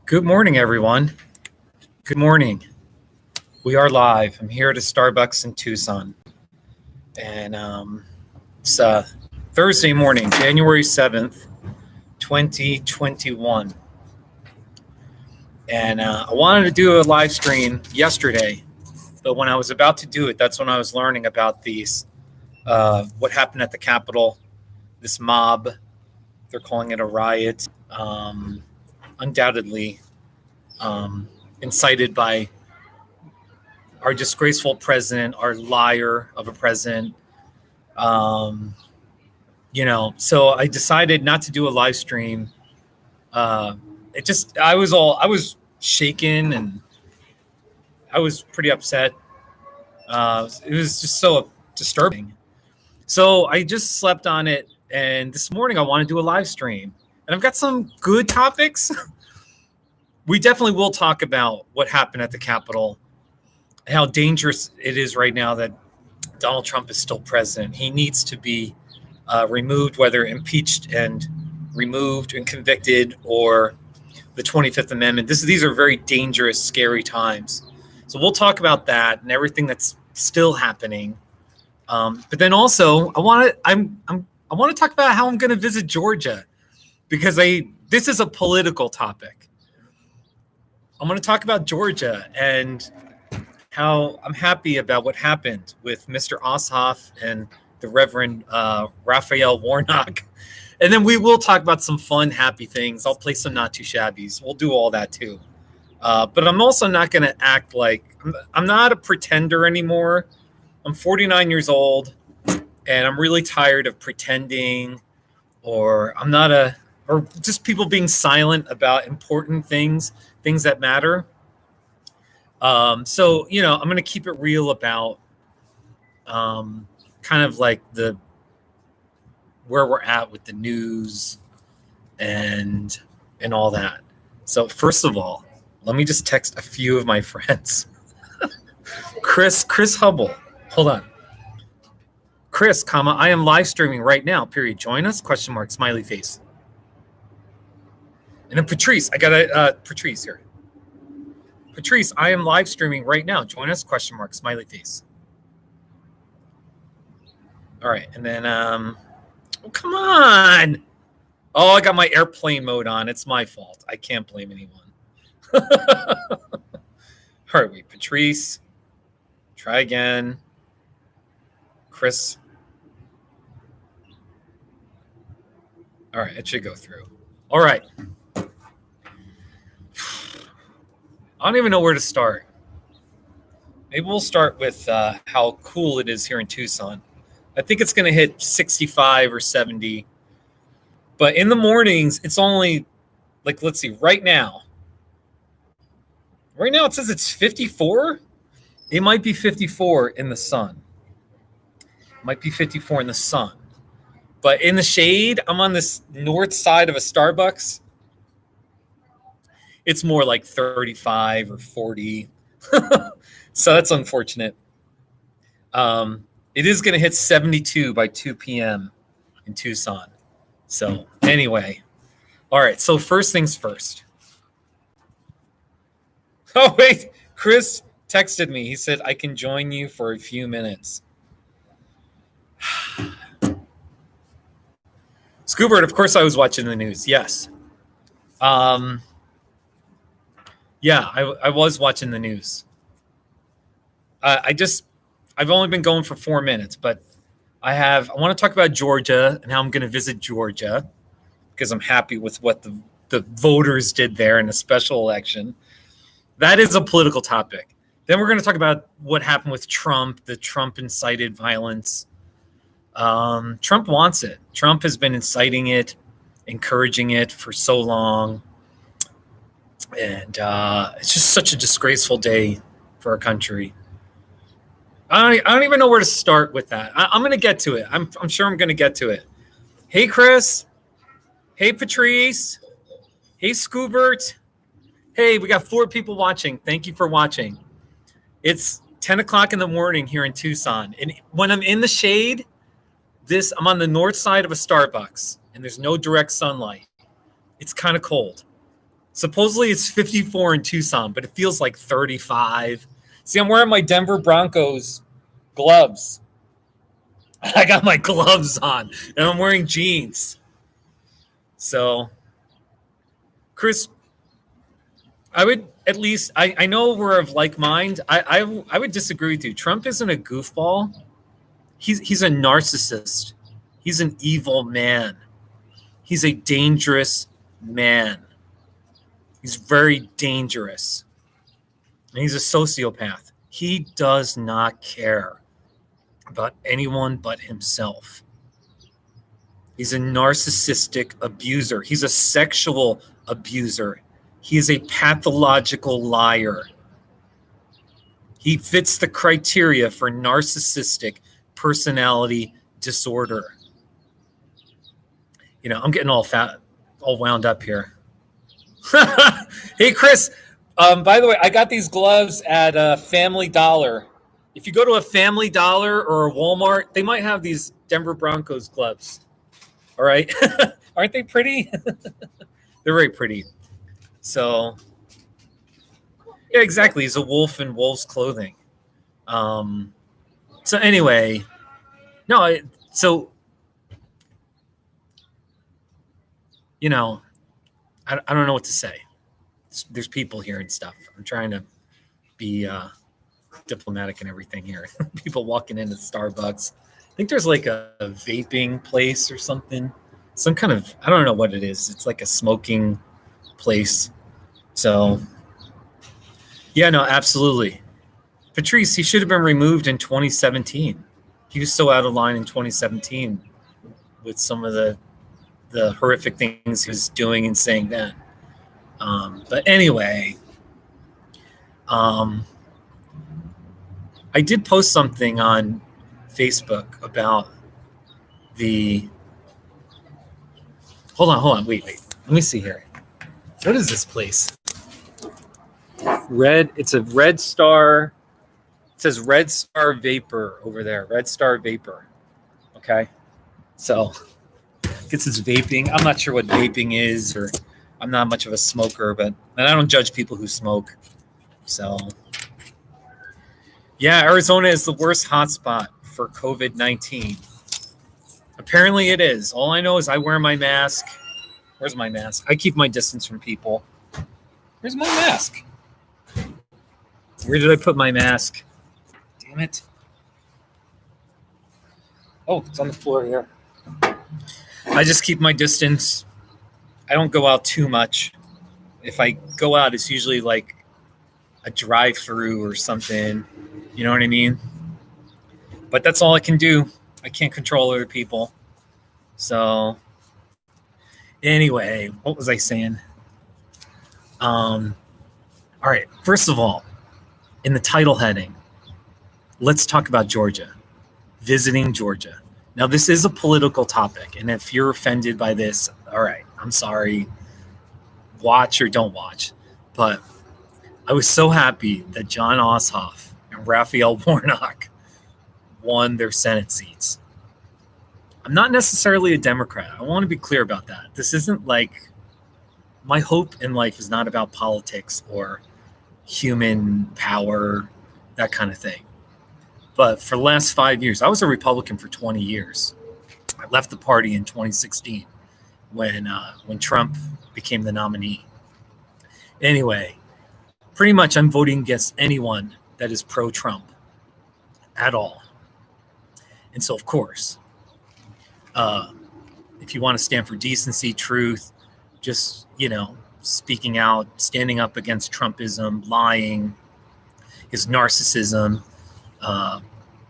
Good morning, everyone. Good morning. We are live. I'm here at a Starbucks in Tucson. And it's Thursday morning, January 7th, 2021. And I wanted to do a live stream yesterday, but when I was about to do it, that's when I was learning about what happened at the Capitol, this mob. They're calling it a riot. Undoubtedly incited by our disgraceful president, our liar of a president. So I decided not to do a live stream. I was shaken and I was pretty upset. It was just so disturbing. So I just slept on it. And this morning I want to do a live stream. And I've got some good topics. We definitely will talk about what happened at the Capitol, how dangerous it is right now that Donald Trump is still president. He needs to be removed, whether impeached and removed and convicted or the 25th Amendment. These are very dangerous, scary times. So we'll talk about that and everything that's still happening. But then also I want to talk about how I'm going to visit Georgia because this is a political topic. I'm going to talk about Georgia and how I'm happy about what happened with Mr. Ossoff and the Reverend Raphael Warnock. And then we will talk about some fun, happy things. I'll play some not too shabbies. We'll do all that too. But I'm also not going to act like I'm not a pretender anymore. I'm 49 years old and I'm really tired of pretending or just people being silent about important things that matter. So, I'm going to keep it real about kind of like where we're at with the news and all that. So first of all, let me just text a few of my friends. Chris Hubble. Hold on. Chris, I am live streaming right now, period. Join us, ? Smiley face. And then Patrice, I got Patrice here. Patrice, I am live streaming right now. Join us, ? Smiley face. All right, and then, come on. Oh, I got my airplane mode on. It's my fault. I can't blame anyone. All right, wait, Patrice. Try again. Chris. All right, it should go through. All right. I don't even know where to start. Maybe we'll start with how cool it is here in Tucson. I think it's going to hit 65 or 70. But in the mornings, it's only, let's see, right now. Right now it says it's 54. It might be 54 in the sun. But in the shade, I'm on this north side of a Starbucks. It's more like 35 or 40. So that's unfortunate. It is going to hit 72 by 2 p.m. in Tucson. So anyway. All right. So first things first. Oh, wait. Chris texted me. He said, I can join you for a few minutes. Scoobert, of course I was watching the news. Yes. Yeah, I was watching the news. I've only been going for 4 minutes, but I want to talk about Georgia and how I'm going to visit Georgia because I'm happy with what the voters did there in a special election. That is a political topic. Then we're going to talk about what happened with Trump, the Trump incited violence. Trump wants it. Trump has been inciting it, encouraging it for so long. And it's just such a disgraceful day for our country. I don't even know where to start with that. I'm going to get to it. I'm sure I'm going to get to it. Hey, Chris. Hey, Patrice. Hey, Scoobert. Hey, we got 4 people watching. Thank you for watching. It's 10 o'clock in the morning here in Tucson. And when I'm in the shade, I'm on the north side of a Starbucks, and there's no direct sunlight. It's kind of cold. Supposedly it's 54 in Tucson, but it feels like 35. See, I'm wearing my Denver Broncos gloves. I got my gloves on, and I'm wearing jeans. So, Chris, I would at least, I know we're of like mind. I would disagree with you. Trump isn't a goofball. He's a narcissist. He's an evil man. He's a dangerous man. He's very dangerous. And he's a sociopath. He does not care about anyone but himself. He's a narcissistic abuser. He's a sexual abuser. He is a pathological liar. He fits the criteria for narcissistic personality disorder. You know, I'm getting all wound up here. Hey, Chris, by the way, I got these gloves at Family Dollar. If you go to a Family Dollar or a Walmart, they might have these Denver Broncos gloves. All right. Aren't they pretty? They're very pretty. So, yeah, exactly. He's a wolf in wolf's clothing. So anyway, no, so, you know, I don't know what to say. There's people here and stuff. I'm trying to be diplomatic and everything here. People walking into Starbucks. I think there's like a vaping place or something. Some kind of, I don't know what it is. It's like a smoking place. So, yeah, no, absolutely. Patrice, he should have been removed in 2017. He was so out of line in 2017 with some of the horrific things he was doing and saying then. But anyway, I did post something on Facebook about the. Hold on, wait. Let me see here. What is this place? It's a Red Star. It says Red Star Vapor over there. Red Star Vapor. Okay. So, this is vaping. I'm not sure what vaping is, or I'm not much of a smoker, and I don't judge people who smoke. So, yeah, Arizona is the worst hotspot for COVID-19. Apparently it is. All I know is I wear my mask. Where's my mask? I keep my distance from people. Where's my mask? Where did I put my mask? Damn it. Oh, it's on the floor here. I just keep my distance. I don't go out too much. If I go out, it's usually like a drive-through or something. You know what I mean? But that's all I can do. I can't control other people. So, anyway, what was I saying? All right. First of all, in the title heading, let's talk about Georgia. Visiting Georgia. Now, this is a political topic, and if you're offended by this, all right, I'm sorry. Watch or don't watch. But I was so happy that John Ossoff and Raphael Warnock won their Senate seats. I'm not necessarily a Democrat. I want to be clear about that. This isn't like, my hope in life is not about politics or human power, that kind of thing. But for the last 5 years, I was a Republican for 20 years. I left the party in 2016 when Trump became the nominee. Anyway, pretty much I'm voting against anyone that is pro-Trump at all. And so, of course, if you want to stand for decency, truth, just, speaking out, standing up against Trumpism, lying, his narcissism,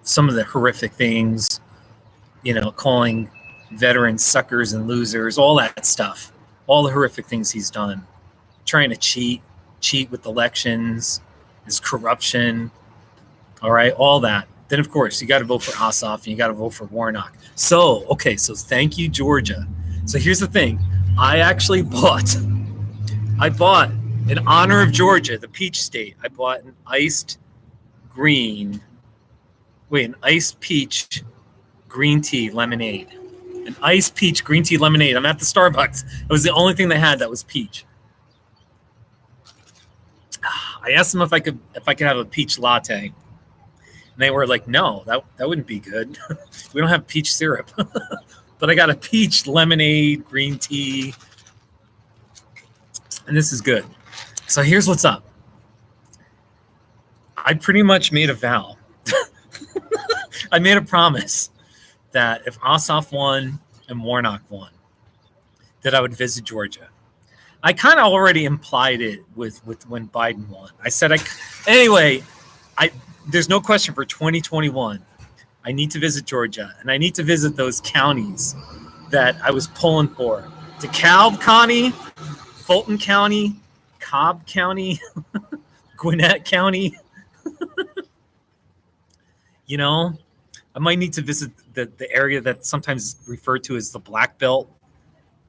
some of the horrific things, calling veterans suckers and losers, all that stuff, all the horrific things he's done, trying to cheat with elections, his corruption, all right, all that. Then, of course, you got to vote for Ossoff and you got to vote for Warnock. So thank you, Georgia. So here's the thing. I bought, in honor of Georgia, the peach state, I bought an iced peach green tea lemonade. An iced peach green tea lemonade. I'm at the Starbucks. It was the only thing they had that was peach. I asked them if I could have a peach latte. And they were like, no, that wouldn't be good. We don't have peach syrup. But I got a peach lemonade, green tea. And this is good. So here's what's up. I pretty much made a vow. I made a promise that if Ossoff won and Warnock won, that I would visit Georgia. I kind of already implied it with when Biden won. I said, there's no question for 2021. I need to visit Georgia, and I need to visit those counties that I was pulling for. DeKalb County, Fulton County, Cobb County, Gwinnett County. You know, I might need to visit the area that's sometimes referred to as the Black Belt.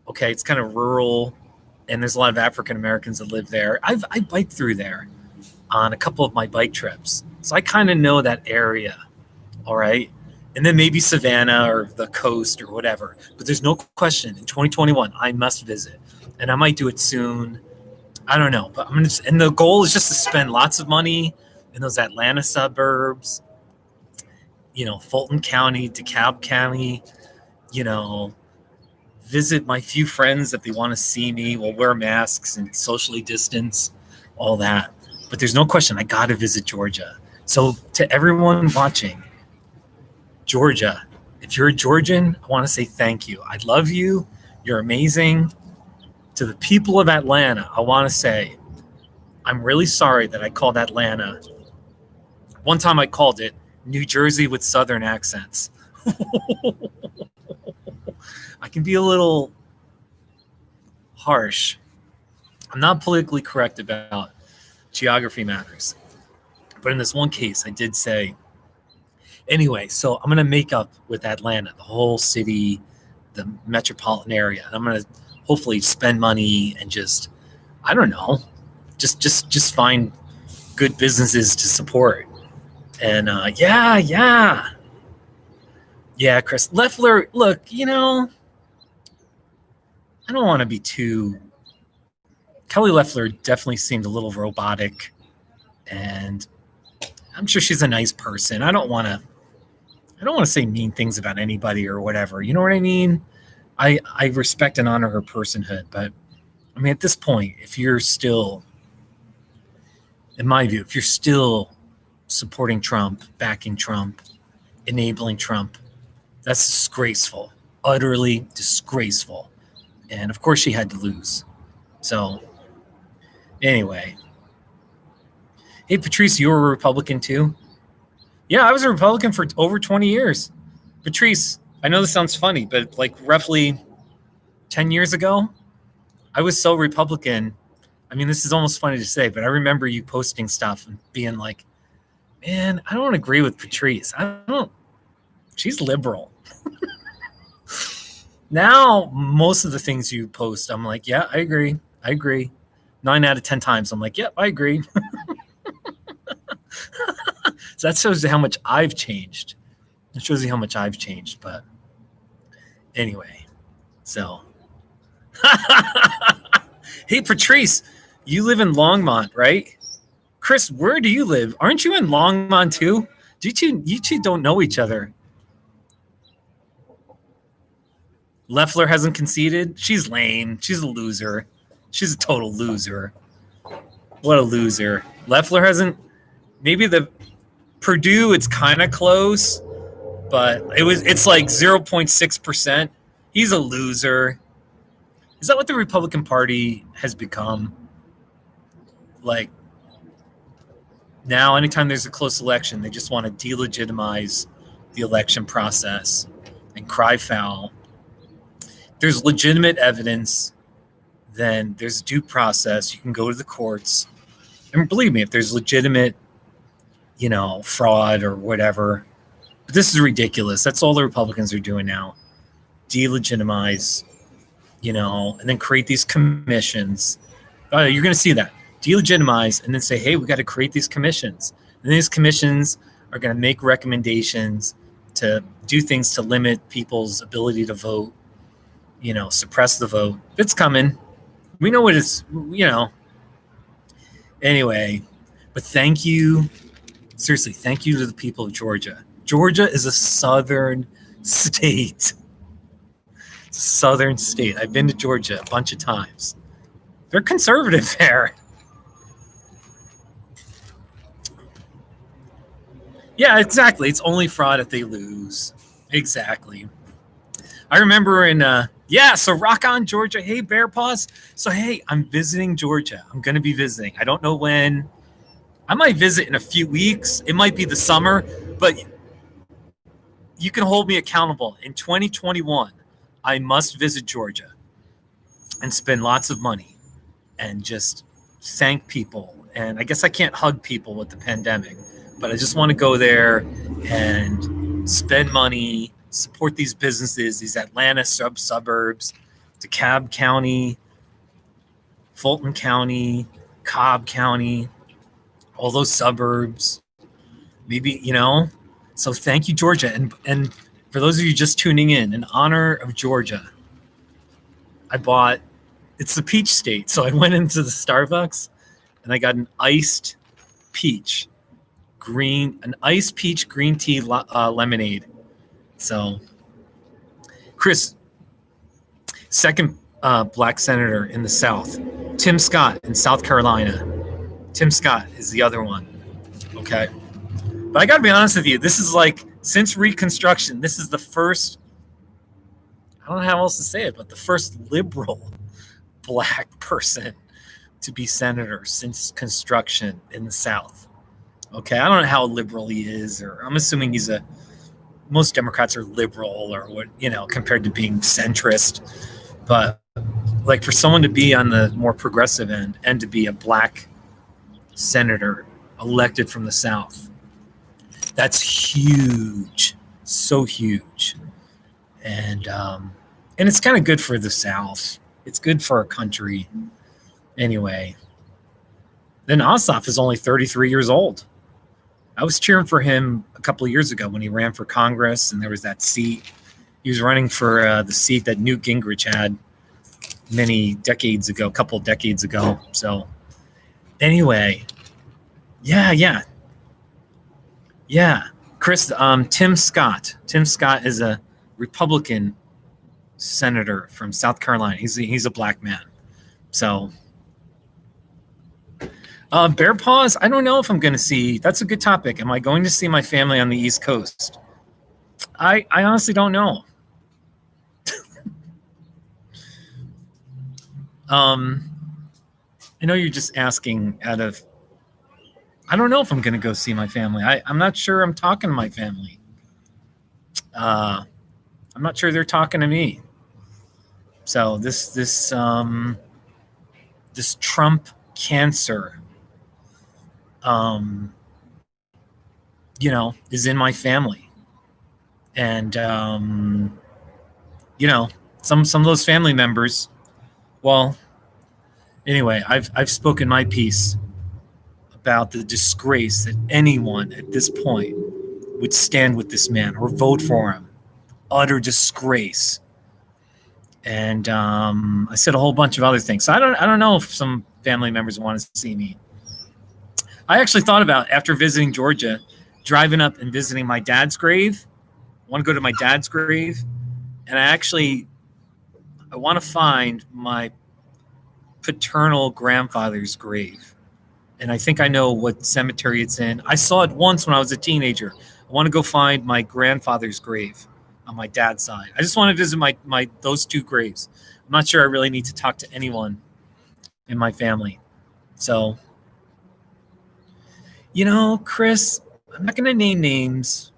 Okay, it's kind of rural, and there's a lot of African Americans that live there. I biked through there on a couple of my bike trips. So I kind of know that area, all right? And then maybe Savannah or the coast or whatever. But there's no question, in 2021, I must visit. And I might do it soon. I don't know. But and the goal is just to spend lots of money in those Atlanta suburbs, you know, Fulton County, DeKalb County, you know, visit my few friends if they want to see me. We'll wear masks and socially distance, all that. But there's no question, I got to visit Georgia. So to everyone watching, Georgia, if you're a Georgian, I want to say thank you. I love you. You're amazing. To the people of Atlanta, I want to say, I'm really sorry that I called Atlanta. One time I called it New Jersey with Southern accents. I can be a little harsh. I'm not politically correct about geography matters. But in this one case, I did say, anyway, so I'm going to make up with Atlanta, the whole city, the metropolitan area. I'm going to hopefully spend money and just, I don't know, just find good businesses to support. And yeah, Chris Loeffler, look, you know, I don't want to be too. Kelly Loeffler definitely seemed a little robotic, and I'm sure she's a nice person. I don't want to say mean things about anybody or whatever. You know what I mean? I respect and honor her personhood, but I mean, at this point, if you're still, in my view, if you're still supporting Trump, backing Trump, enabling Trump, that's disgraceful, utterly disgraceful. And of course she had to lose. So anyway. Hey, Patrice, you were a Republican too? Yeah, I was a Republican for over 20 years. Patrice, I know this sounds funny, but like roughly 10 years ago, I was so Republican. I mean, this is almost funny to say, but I remember you posting stuff and being like, man, I don't agree with Patrice. She's liberal. Now, most of the things you post, I'm like, yeah, I agree. 9 out of 10 times, I'm like, yep, I agree. So that shows you how much I've changed. It shows you how much I've changed. But anyway, so. Hey, Patrice, you live in Longmont, right? Chris, where do you live? Aren't you in Longmont too? You two don't know each other. Loeffler hasn't conceded. She's lame. She's a loser. She's a total loser. What a loser. Loeffler hasn't. Maybe the Purdue, it's kind of close, but it's like 0.6%. He's a loser. Is that what the Republican Party has become? Like, now anytime there's a close election, they just want to delegitimize the election process and cry foul. There's legitimate evidence, then there's due process. You can go to the courts. And believe me, if there's legitimate, fraud or whatever, but this is ridiculous. That's all the Republicans are doing now. Delegitimize, and then create these commissions. You're going to see that. Delegitimize and then say, hey, we got to create these commissions. And these commissions are going to make recommendations to do things to limit people's ability to vote, suppress the vote. It's coming. We know what it's, Anyway, But thank you. Seriously, thank you to the people of Georgia. Georgia is a southern state. It's a southern state. I've been to Georgia a bunch of times. They're conservative there. Yeah, exactly. It's only fraud if they lose. Exactly. I remember so rock on, Georgia. Hey, Bear Paws. So, hey, I'm visiting Georgia. I'm going to be visiting. I don't know when. I might visit in a few weeks. It might be the summer, but you can hold me accountable. In 2021, I must visit Georgia and spend lots of money and just thank people. And I guess I can't hug people with the pandemic, but I just want to go there and spend money, support these businesses, these Atlanta suburbs, DeKalb County, Fulton County, Cobb County, all those suburbs, maybe, So thank you, Georgia. And for those of you just tuning in honor of Georgia, it's the peach state. So I went into the Starbucks and I got an iced peach green tea lemonade. So Chris, second black senator in the South, Tim Scott in South Carolina. Tim Scott is the other one. Okay. But I got to be honest with you. This is like, since Reconstruction, this is the first, I don't know how else to say it, but the first liberal black person to be senator since Construction in the South. Okay. I don't know how liberal he is, or I'm assuming most Democrats are liberal or what, compared to being centrist. But like for someone to be on the more progressive end and to be a black senator elected from the South, that's huge, so huge. And it's kind of good for the South. It's good for our country. Anyway, then Ossoff is only 33 years old. I was cheering for him a couple of years ago when he ran for Congress, and there was that seat. He was running for the seat that Newt Gingrich had a couple of decades ago. So anyway, yeah. Chris, Tim Scott. Tim Scott is a Republican senator from South Carolina. He's a black man. So Bear Paws, I don't know if I'm going to see. That's a good topic. Am I going to see my family on the East Coast? I honestly don't know. I know you're just asking I don't know if I'm going to go see my family. I'm not sure I'm talking to my family. I'm not sure they're talking to me. So this Trump cancer, is in my family. And, some of those family members, well, anyway, I've spoken my piece about the disgrace that anyone at this point would stand with this man or vote for him. Utter disgrace. And I said a whole bunch of other things. So I don't know if some family members want to see me. I actually thought about, after visiting Georgia, driving up and visiting my dad's grave. I want to go to my dad's grave. And I want to find my paternal grandfather's grave. And I think I know what cemetery it's in. I saw it once when I was a teenager. I want to go find my grandfather's grave on my dad's side. I just want to visit those two graves. I'm not sure I really need to talk to anyone in my family. So, Chris, I'm not going to name names.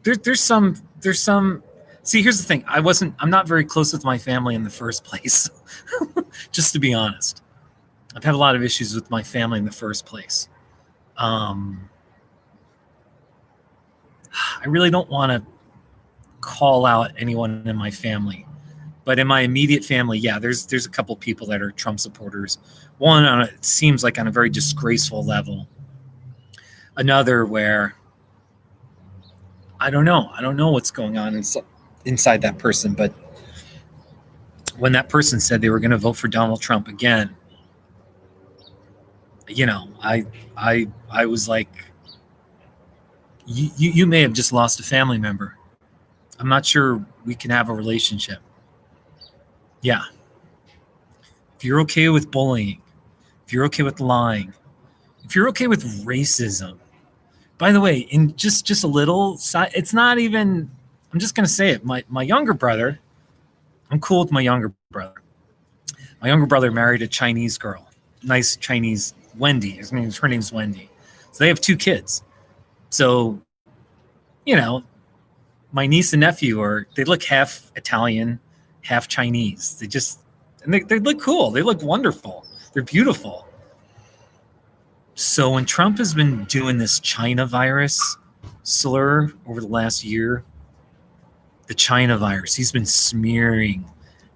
There's some. See, here's the thing. I'm not very close with my family in the first place. Just to be honest. I've had a lot of issues with my family in the first place. I really don't want to call out anyone in my family, but in my immediate family, yeah, there's a couple people that are Trump supporters. One it seems like on a very disgraceful level. Another where I don't know what's going on inside that person, but when that person said they were going to vote for Donald Trump again, you know, I was like, you may have just lost a family member. I'm not sure we can have a relationship. Yeah. If you're okay with bullying, if you're okay with lying, if you're okay with racism, by the way, in just a little side, it's not even, I'm just going to say it. My younger brother, I'm cool with my younger brother. My younger brother married a Chinese girl, nice Chinese Wendy. Her name's Wendy. So they have 2 kids. So, you know, my niece and nephew they look half Italian, half Chinese. They look cool. They look wonderful. They're beautiful. So when Trump has been doing this China virus slur over the last year, the China virus, he's been smearing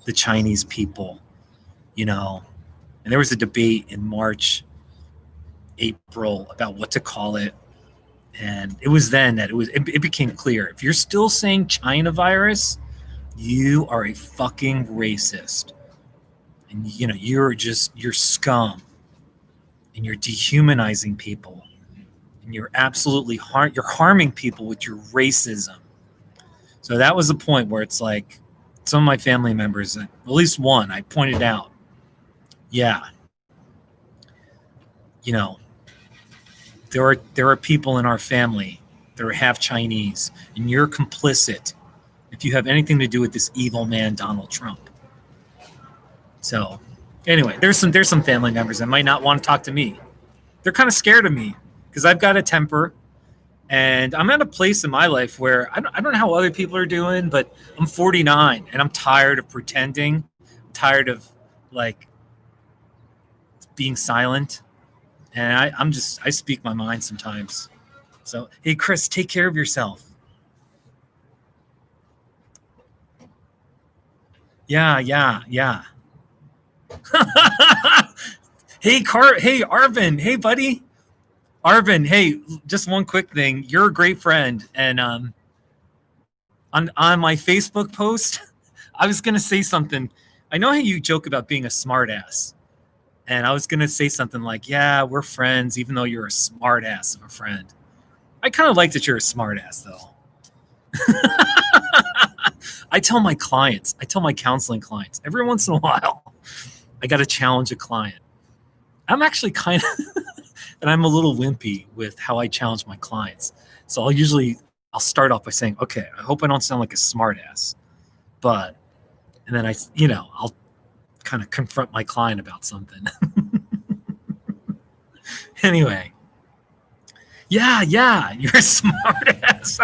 the Chinese people, you know. And there was a debate in March, April about what to call it. And it was then that it became clear. If you're still saying China virus, you are a fucking racist. And you know, you're scum. And you're dehumanizing people. And you're absolutely harming people with your racism. So that was the point where it's like some of my family members, at least one, I pointed out, yeah, you know, there are people in our family that are half Chinese, and you're complicit if you have anything to do with this evil man, Donald Trump. So anyway, there's some family members that might not want to talk to me. They're kind of scared of me because I've got a temper, and I'm at a place in my life where I don't know how other people are doing, but I'm 49 and I'm tired of pretending, I'm tired of like being silent. And I speak my mind sometimes. So, hey, Chris, take care of yourself. Yeah. Hey, Arvin. Hey, buddy. Arvin, hey, just one quick thing. You're a great friend. And on my Facebook post, I was going to say something. I know how you joke about being a smartass. And I was going to say something like, yeah, we're friends, even though you're a smart ass of a friend. I kind of like that you're a smart ass, though. I tell my counseling clients, every once in a while, I got to challenge a client. I'm actually kind of, and I'm a little wimpy with how I challenge my clients. So I'll start off by saying, okay, I hope I don't sound like a smart ass. And then I'll kind of confront my client about something. Anyway, yeah, you're a smart ass.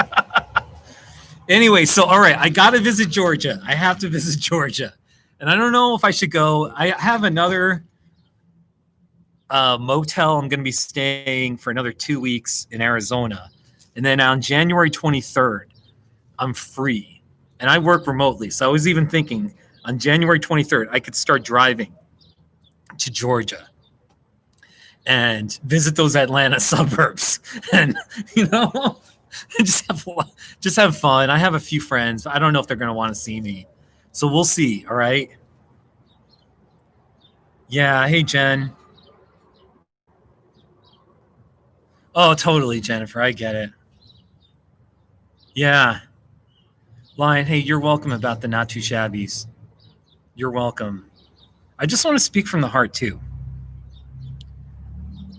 Anyway, so all right, I got to visit Georgia. I have to visit Georgia, and I don't know if I should go. I have another motel. I'm going to be staying for another 2 weeks in Arizona, and then on January 23rd, I'm free, and I work remotely. So I was even thinking on January 23rd, I could start driving to Georgia and visit those Atlanta suburbs, and just have fun. I have a few friends. I don't know if they're going to want to see me, so we'll see. All right. Yeah. Hey, Jen. Oh, totally, Jennifer. I get it. Yeah. Lion, hey, you're welcome about the not too shabbies. You're welcome. I just want to speak from the heart too.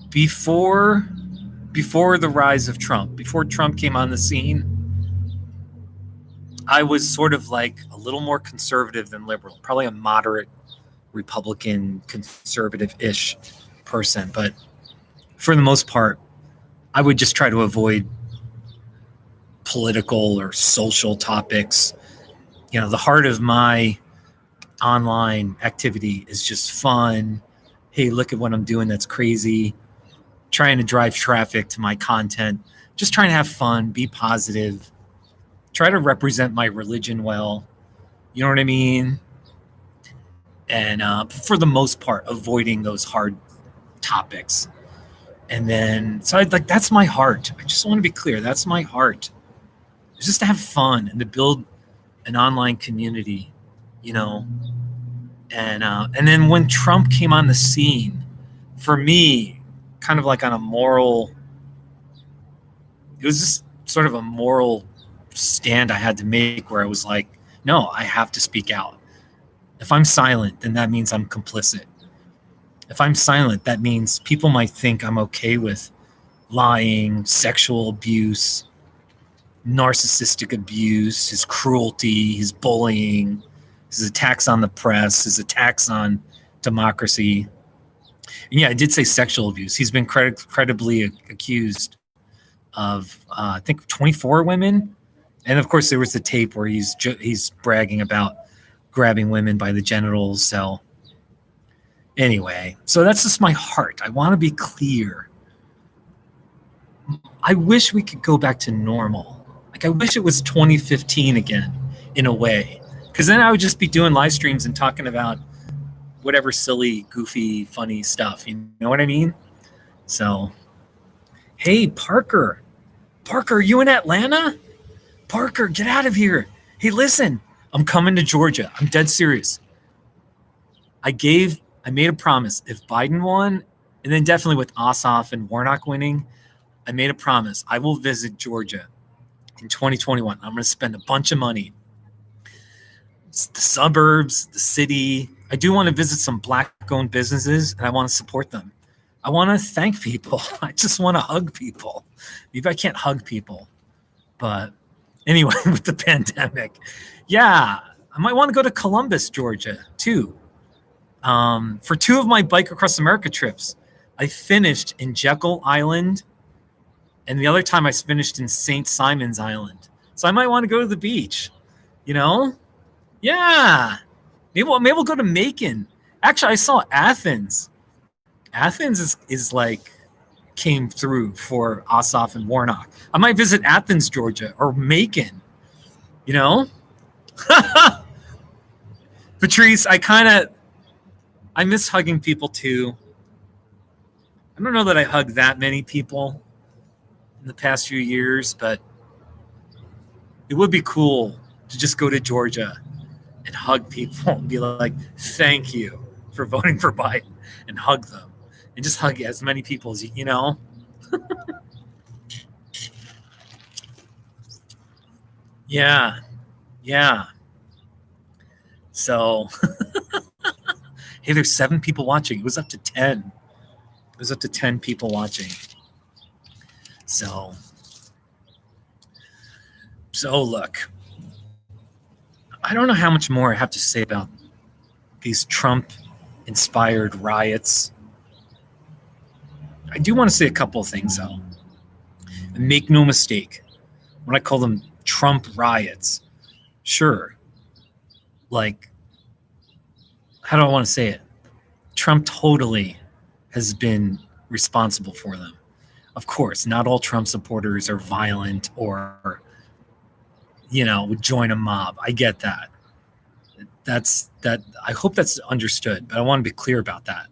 Before the rise of Trump, before Trump came on the scene, I was sort of like a little more conservative than liberal, probably a moderate Republican, conservative-ish person. But for the most part, I would just try to avoid political or social topics. The heart of my online activity is just fun. Hey, look at what I'm doing. That's crazy. Trying to drive traffic to my content, just trying to have fun, be positive, try to represent my religion well. You know what I mean? And for the most part, avoiding those hard topics. And then, so that's my heart. I just want to be clear. That's my heart. It's just to have fun and to build an online community, And then when Trump came on the scene, for me, kind of like on a moral, it was just sort of a moral stand I had to make where I was like, no, I have to speak out. If I'm silent, then that means I'm complicit. If I'm silent, that means people might think I'm okay with lying, sexual abuse, narcissistic abuse, his cruelty, his bullying, his attacks on the press, his attacks on democracy. And yeah, I did say sexual abuse. He's been credibly accused of, I think, 24 women. And of course, there was the tape where he's bragging about grabbing women by the genitals. So anyway, so that's just my heart. I want to be clear. I wish we could go back to normal. Like, I wish it was 2015 again, in a way. Because then I would just be doing live streams and talking about whatever silly, goofy, funny stuff. You know what I mean? So, hey, Parker. Parker, are you in Atlanta? Parker, get out of here. Hey, listen, I'm coming to Georgia. I'm dead serious. I made a promise. If Biden won, and then definitely with Ossoff and Warnock winning, I made a promise. I will visit Georgia in 2021. I'm going to spend a bunch of money. It's the suburbs, the city. I do want to visit some Black-owned businesses, and I want to support them. I want to thank people. I just want to hug people. Maybe I can't hug people. But anyway, with the pandemic, yeah, I might want to go to Columbus, Georgia, too. For 2 of my Bike Across America trips, I finished in Jekyll Island, and the other time I finished in St. Simon's Island. So I might want to go to the beach, you know? Yeah. Maybe we'll go to Macon. Actually, I saw Athens. Athens is like came through for Ossoff and Warnock. I might visit Athens, Georgia, or Macon, you know? Patrice, I miss hugging people too. I don't know that I hugged that many people in the past few years, but it would be cool to just go to Georgia and hug people and be like, thank you for voting for Biden, and hug them and just hug as many people as you know. Yeah. So, hey, there's 7 people watching. It was up to 10. It was up to 10 people watching. So look, I don't know how much more I have to say about these Trump-inspired riots. I do want to say a couple of things, though. And make no mistake, when I call them Trump riots, sure, like, how do I want to say it? Trump totally has been responsible for them. Of course, not all Trump supporters are violent or, would join a mob. I get that. I hope that's understood, but I want to be clear about that.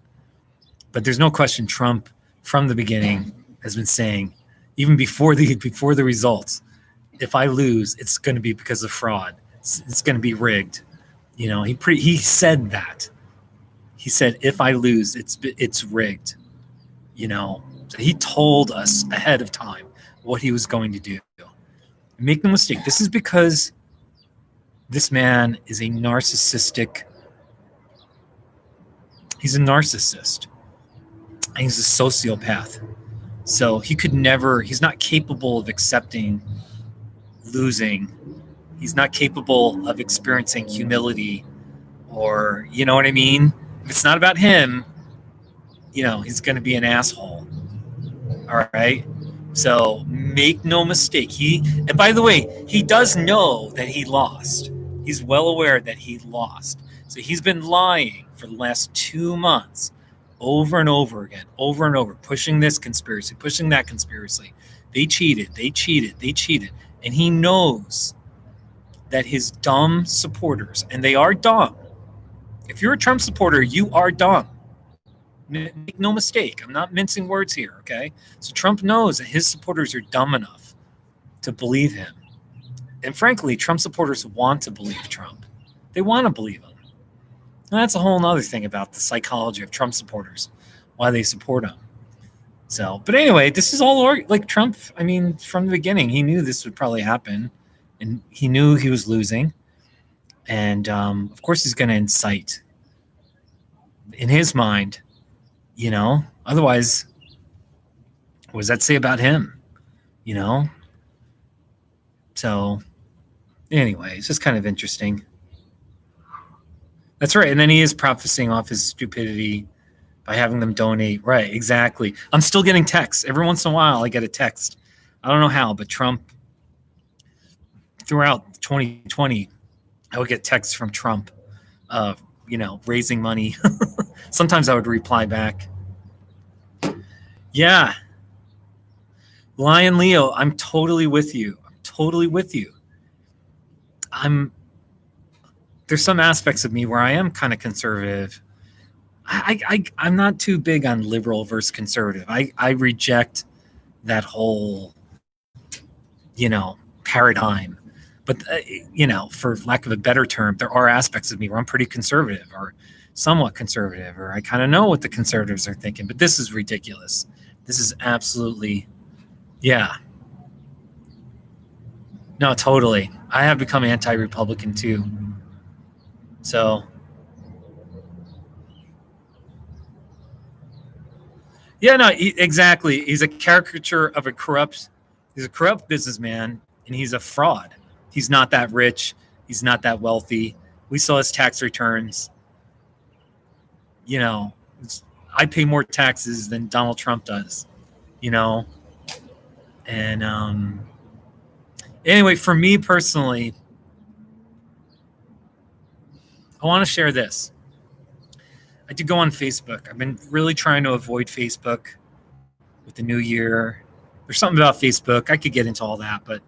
But there's no question Trump, from the beginning, has been saying, even before the results, if I lose, it's going to be because of fraud. It's going to be rigged. He said that. He said, if I lose, it's rigged. So he told us ahead of time what he was going to do. Make no mistake, this is because this man is a narcissistic. He's a narcissist. And he's a sociopath. So he's not capable of accepting losing. He's not capable of experiencing humility, or, you know what I mean? If it's not about him, he's going to be an asshole. All right. So make no mistake. And by the way, he does know that he lost. He's well aware that he lost. So he's been lying for the last 2 months, over and over again, pushing this conspiracy, pushing that conspiracy. They cheated. And he knows that his dumb supporters, and they are dumb. If you're a Trump supporter, you are dumb. Make no mistake. I'm not mincing words here, okay? So Trump knows that his supporters are dumb enough to believe him. And frankly, Trump supporters want to believe Trump. They want to believe him. And that's a whole other thing about the psychology of Trump supporters, why they support him. So, but anyway, this is all like Trump. I mean, from the beginning, he knew this would probably happen, and he knew he was losing. And of course, he's going to incite in his mind, otherwise, what does that say about him? So anyway, it's just kind of interesting. That's right. And then he is prophesying off his stupidity by having them donate. Right, exactly. I'm still getting texts. Every once in a while, I get a text. I don't know how, but Trump, throughout 2020, I would get texts from Trump, raising money. Sometimes I would reply back. Yeah. Lion Leo, I'm totally with you. There's some aspects of me where I am kind of conservative. I'm not too big on liberal versus conservative. I reject that whole, paradigm. But, for lack of a better term, there are aspects of me where I'm pretty conservative or somewhat conservative, or I kind of know what the conservatives are thinking. But this is ridiculous. This is absolutely, yeah. No, totally. I have become anti-Republican too. So, yeah, no, exactly. He's a caricature of he's a corrupt businessman, and he's a fraud. He's not that rich. He's not that wealthy. We saw his tax returns. I pay more taxes than Donald Trump does, And anyway, for me personally, I want to share this. I did go on Facebook. I've been really trying to avoid Facebook with the new year. There's something about Facebook. I could get into all that, but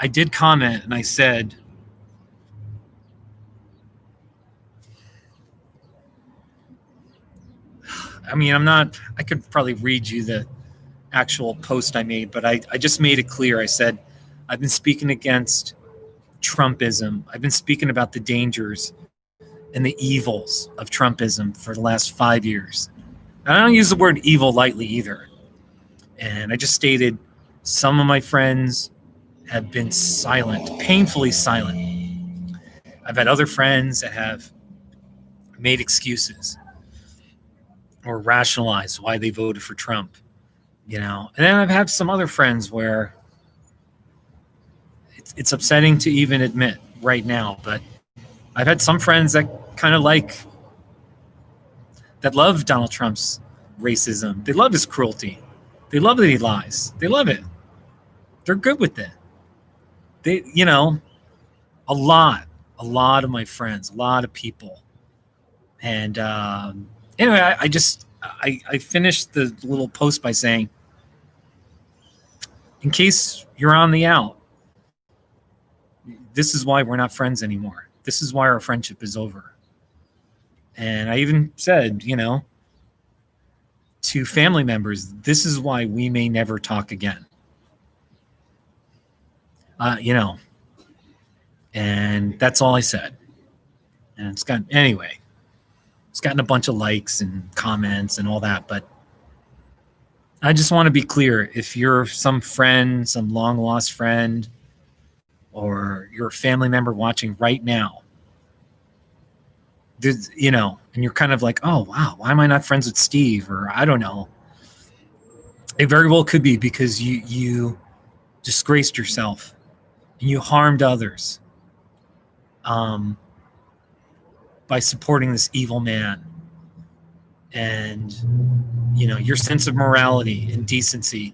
I did comment and I said, I could probably read you the actual post I made, but I just made it clear. I said, I've been speaking against Trumpism. I've been speaking about the dangers and the evils of Trumpism for the last 5 years. And I don't use the word evil lightly either. And I just stated some of my friends have been silent, painfully silent. I've had other friends that have made excuses or rationalized why they voted for Trump, And then I've had some other friends where it's upsetting to even admit right now, but I've had some friends that kind of that love Donald Trump's racism. They love his cruelty. They love that he lies. They love it. They're good with it. They, a lot of my friends, a lot of people. And anyway, I finished the little post by saying, in case you're on the out, this is why we're not friends anymore. This is why our friendship is over. And I even said, to family members, this is why we may never talk again. And that's all I said. And it's gotten a bunch of likes and comments and all that. But I just want to be clear. If you're some friend, some long lost friend, or you're a family member watching right now, and you're kind of like, oh, wow, why am I not friends with Steve? Or I don't know. It very well could be because you disgraced yourself and you harmed others by supporting this evil man. And, your sense of morality and decency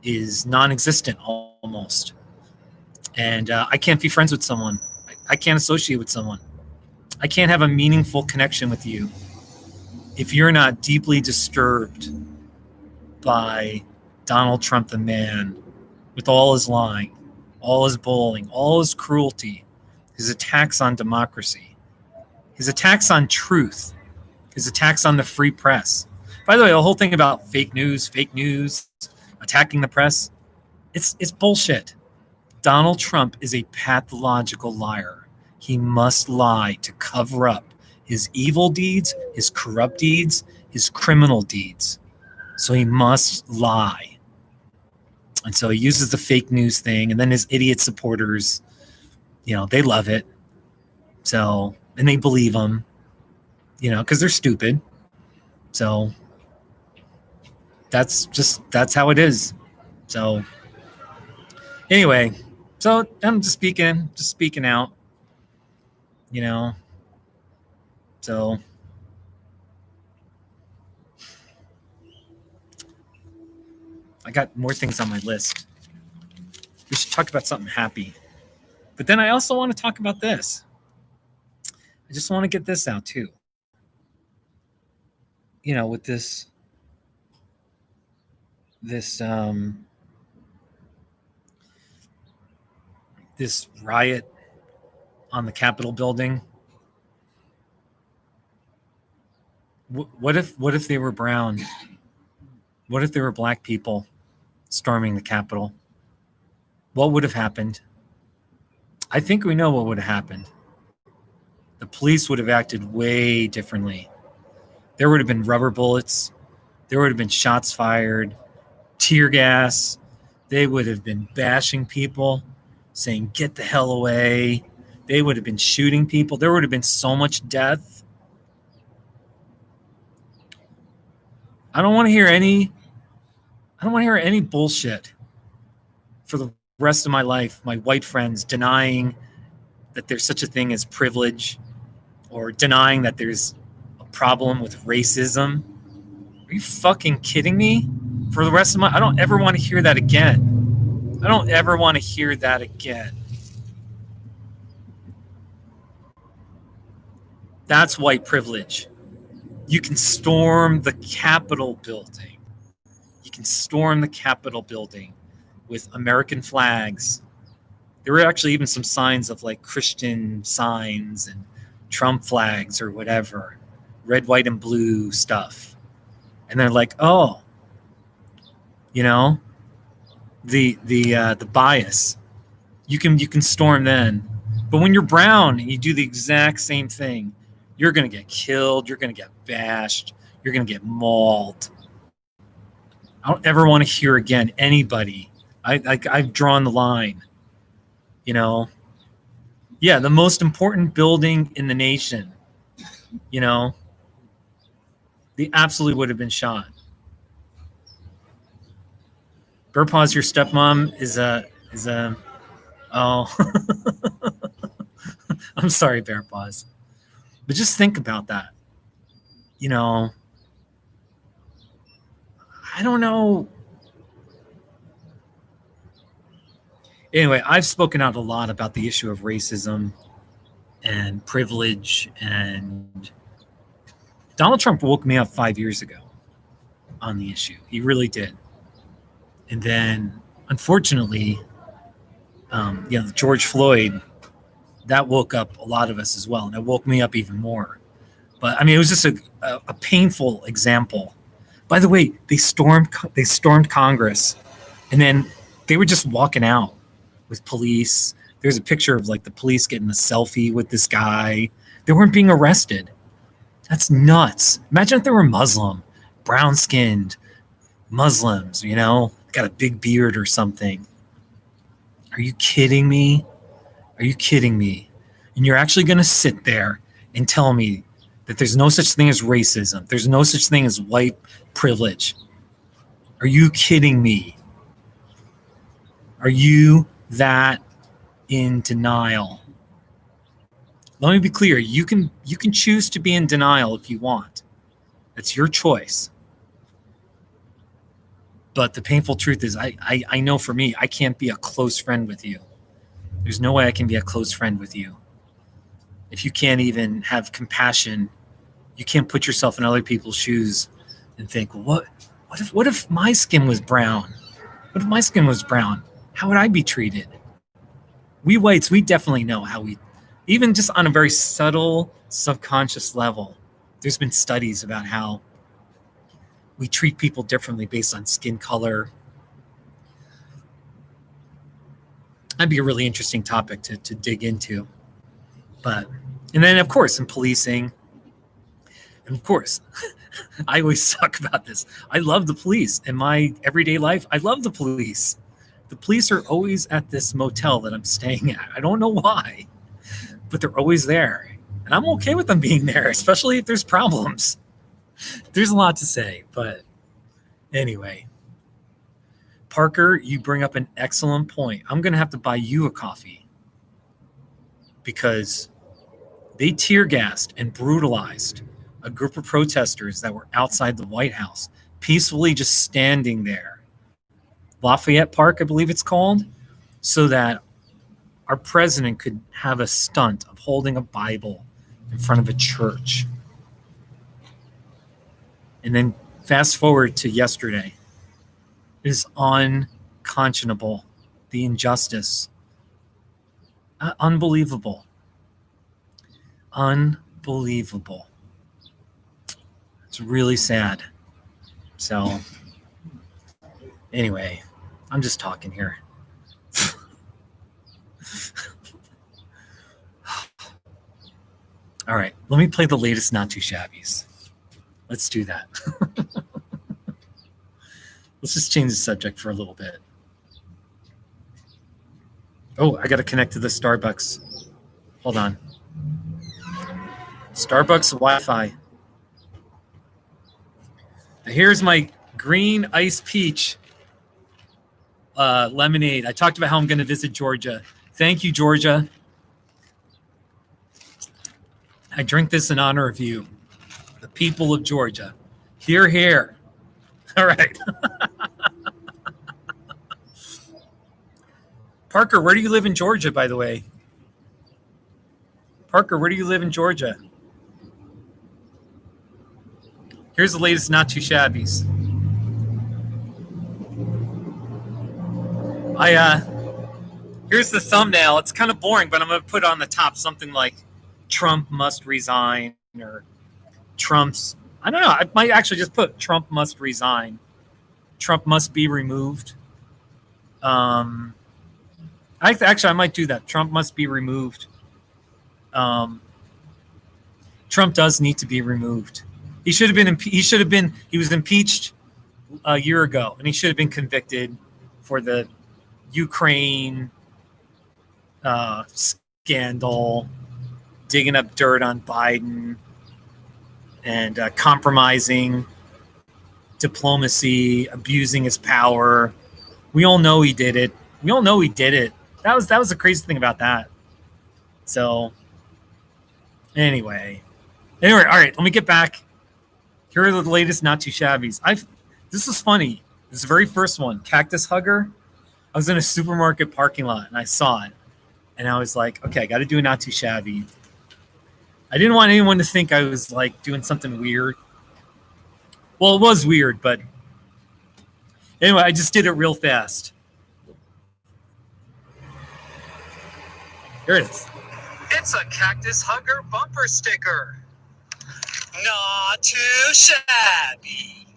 is non-existent almost. And I can't be friends with someone. I can't associate with someone. I can't have a meaningful connection with you if you're not deeply disturbed by Donald Trump, the man, with all his lying, all his bullying, all his cruelty, his attacks on democracy, his attacks on truth, his attacks on the free press. By the way, the whole thing about fake news, attacking the press, it's bullshit. Donald Trump is a pathological liar. He must lie to cover up his evil deeds, his corrupt deeds, his criminal deeds. So he must lie. And so he uses the fake news thing, and then his idiot supporters, they love it. So, and they believe him, because they're stupid. So that's how it is. So anyway, so I'm just speaking out, so I got more things on my list. We should talk about something happy. But then I also want to talk about this. I just want to get this out too. With this riot on the Capitol building. What if they were brown? What if there were black people storming the Capitol? What would have happened? I think we know what would have happened. The police would have acted way differently. There would have been rubber bullets. There would have been shots fired, tear gas. They would have been bashing people, saying, "Get the hell away." They would have been shooting people. There would have been so much death. I don't want to hear any bullshit for the rest of my life. My white friends denying that there's such a thing as privilege, or denying that there's a problem with racism. Are you fucking kidding me? For the rest of I don't ever want to hear that again. I don't ever want to hear that again. That's white privilege. You can storm the Capitol building. You can storm the Capitol building with American flags. There were actually even some signs of like Christian signs and Trump flags or whatever, red, white, and blue stuff. And they're like, oh, the bias. You can storm then. But when you're brown and you do the exact same thing, you're going to get killed. You're going to get bashed. You're going to get mauled. I don't ever want to hear again anybody. I've drawn the line. Yeah, the most important building in the nation. They absolutely would have been shot. Burpaw's your stepmom is a oh. I'm sorry, Bear Paws. But just think about that. I don't know. Anyway, I've spoken out a lot about the issue of racism and privilege, and Donald Trump woke me up 5 years ago on the issue. He really did. And then, unfortunately, George Floyd, that woke up a lot of us as well, and it woke me up even more. But I mean, it was just a painful example. By the way, they stormed Congress, and then they were just walking out with police. There's a picture of like the police getting a selfie with this guy. They weren't being arrested. That's nuts. Imagine if they were Muslim, brown-skinned Muslims, got a big beard or something. Are you kidding me? Are you kidding me? And you're actually going to sit there and tell me that there's no such thing as racism. There's no such thing as white privilege. Are you kidding me? Are you that in denial? Let me be clear. You can choose to be in denial if you want. It's your choice. But the painful truth is I know for me, I can't be a close friend with you. There's no way I can be a close friend with you. If you can't even have compassion, you can't put yourself in other people's shoes and think, well, what if my skin was brown? What if my skin was brown? How would I be treated? We whites, we definitely know how even just on a very subtle, subconscious level, there's been studies about how we treat people differently based on skin color. That'd be a really interesting topic to dig into. And then, of course, in policing, And of course, I always talk about this. I love the police. In my everyday life, I love the police. The police are always at this motel that I'm staying at. I don't know why, but they're always there. And I'm okay with them being there, especially if there's problems. There's a lot to say, but anyway. Parker, you bring up an excellent point. I'm going to have to buy you a coffee because they tear gassed and brutalized a group of protesters that were outside the White House, peacefully just standing there. Lafayette Park, I believe it's called, so that our president could have a stunt of holding a Bible in front of a church. And then fast forward to yesterday. It is unconscionable, the injustice. Unbelievable. Unbelievable. It's really sad. So, anyway, I'm just talking here. All right, let me play the latest Not Too Shabbies. Let's do that. Let's just change the subject for a little bit. Oh, I got to connect to the Starbucks. Hold on. Starbucks Wi-Fi. Here's my green ice peach lemonade. I talked about how I'm going to visit Georgia. Thank you, Georgia. I drink this in honor of you, the people of Georgia. Hear, hear. All right. Parker, where do you live in Georgia, by the way? Parker, where do you live in Georgia? Here's the latest Not Too Shabbies. Here's the thumbnail. It's kind of boring, but I'm going to put on the top something like Trump must resign or Trump's, I don't know. I might actually just put Trump must resign. Trump must be removed. I might do that. Trump must be removed. Trump does need to be removed. He should have been. He was impeached a year ago, and he should have been convicted for the Ukraine scandal, digging up dirt on Biden, and compromising diplomacy, abusing his power. We all know he did it. That was the crazy thing about that. So, anyway, all right. Let me get back. Here are the latest Not Too Shabbies. This was funny. This is the very first one. Cactus hugger. I was in a supermarket parking lot and I saw it, and I was like, okay, I got to do a Not Too Shabby. I didn't want anyone to think I was like doing something weird. Well, it was weird, but anyway, I just did it real fast. Here it is. It's a cactus hugger bumper sticker. Not too shabby.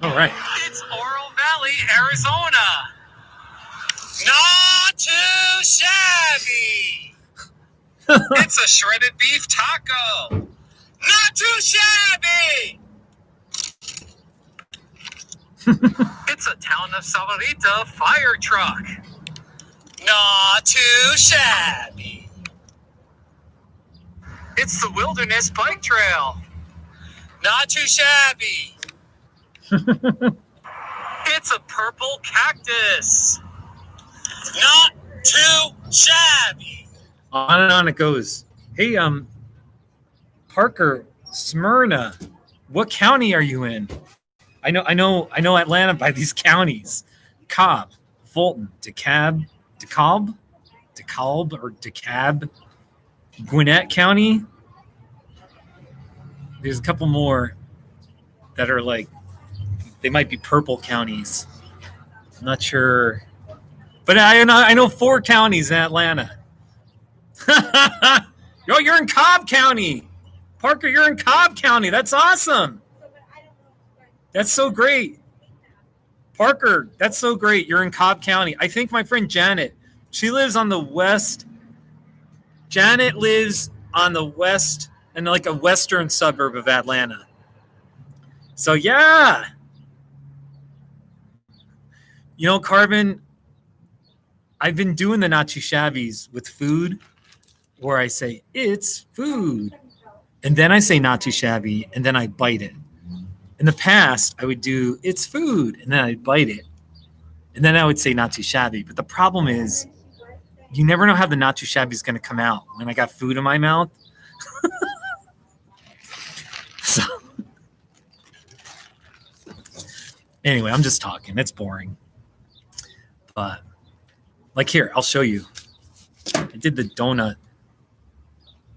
All right. It's Oro Valley, Arizona. Not too shabby. It's a shredded beef taco. Not too shabby. It's a town of Savarita fire truck. Not too shabby. It's the Wilderness Bike Trail. Not too shabby. It's a purple cactus. Not too shabby. On and on it goes. Hey, Parker, Smyrna, what county are you in? I know Atlanta by these counties: Cobb, Fulton, DeKalb, Gwinnett County. There's a couple more that are like, they might be purple counties. I'm not sure, but I know 4 counties in Atlanta. Yo, you're in Cobb County. Parker, you're in Cobb County. That's awesome. That's so great. Parker, that's so great. You're in Cobb County. I think my friend Janet, she lives on the west. Janet lives on the west in like a western suburb of Atlanta. So yeah, you know, Carbon, I've been doing the not too shabbies with food, where I say it's food, and then I say not too shabby, and then I bite it. In the past, I would do it's food, and then I'd bite it, and then I would say not too shabby. But the problem is, you never know how the not too shabby is going to come out when I got food in my mouth. So anyway, I'm just talking. It's boring. But like here, I'll show you. I did the donut.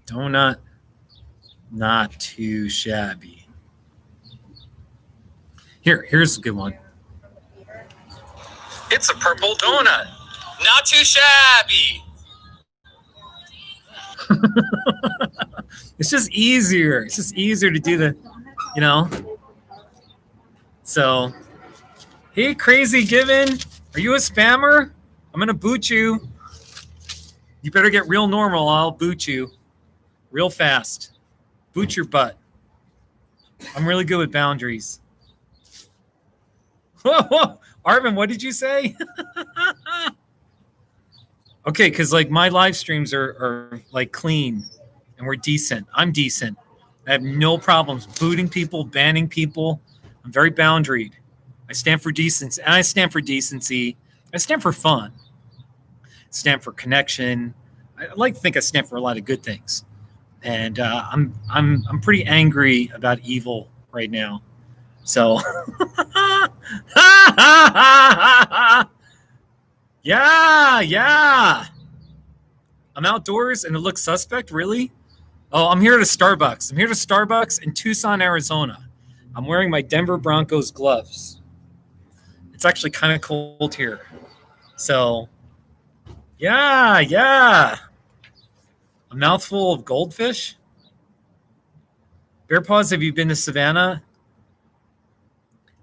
Donut, not too shabby. Here's a good one. It's a purple donut. Not too shabby. It's just easier. It's just easier to do the, you know. So, hey, Crazy Given, are you a spammer? I'm going to boot you. You better get real normal. I'll boot you real fast. Boot your butt. I'm really good with boundaries. Whoa, Arvin, what did you say? Okay, because like my live streams are like clean and we're decent. I'm decent. I have no problems booting people, banning people. I'm very boundaried. I stand for decency, and I stand for decency. I stand for fun. I stand for connection. I like to think I stand for a lot of good things. And I'm pretty angry about evil right now. So yeah. I'm outdoors and it looks suspect, really? Oh, I'm here at a Starbucks. I'm here at a Starbucks in Tucson, Arizona. I'm wearing my Denver Broncos gloves. It's actually kind of cold here. So, yeah. A mouthful of goldfish? Bear Paws, have you been to Savannah?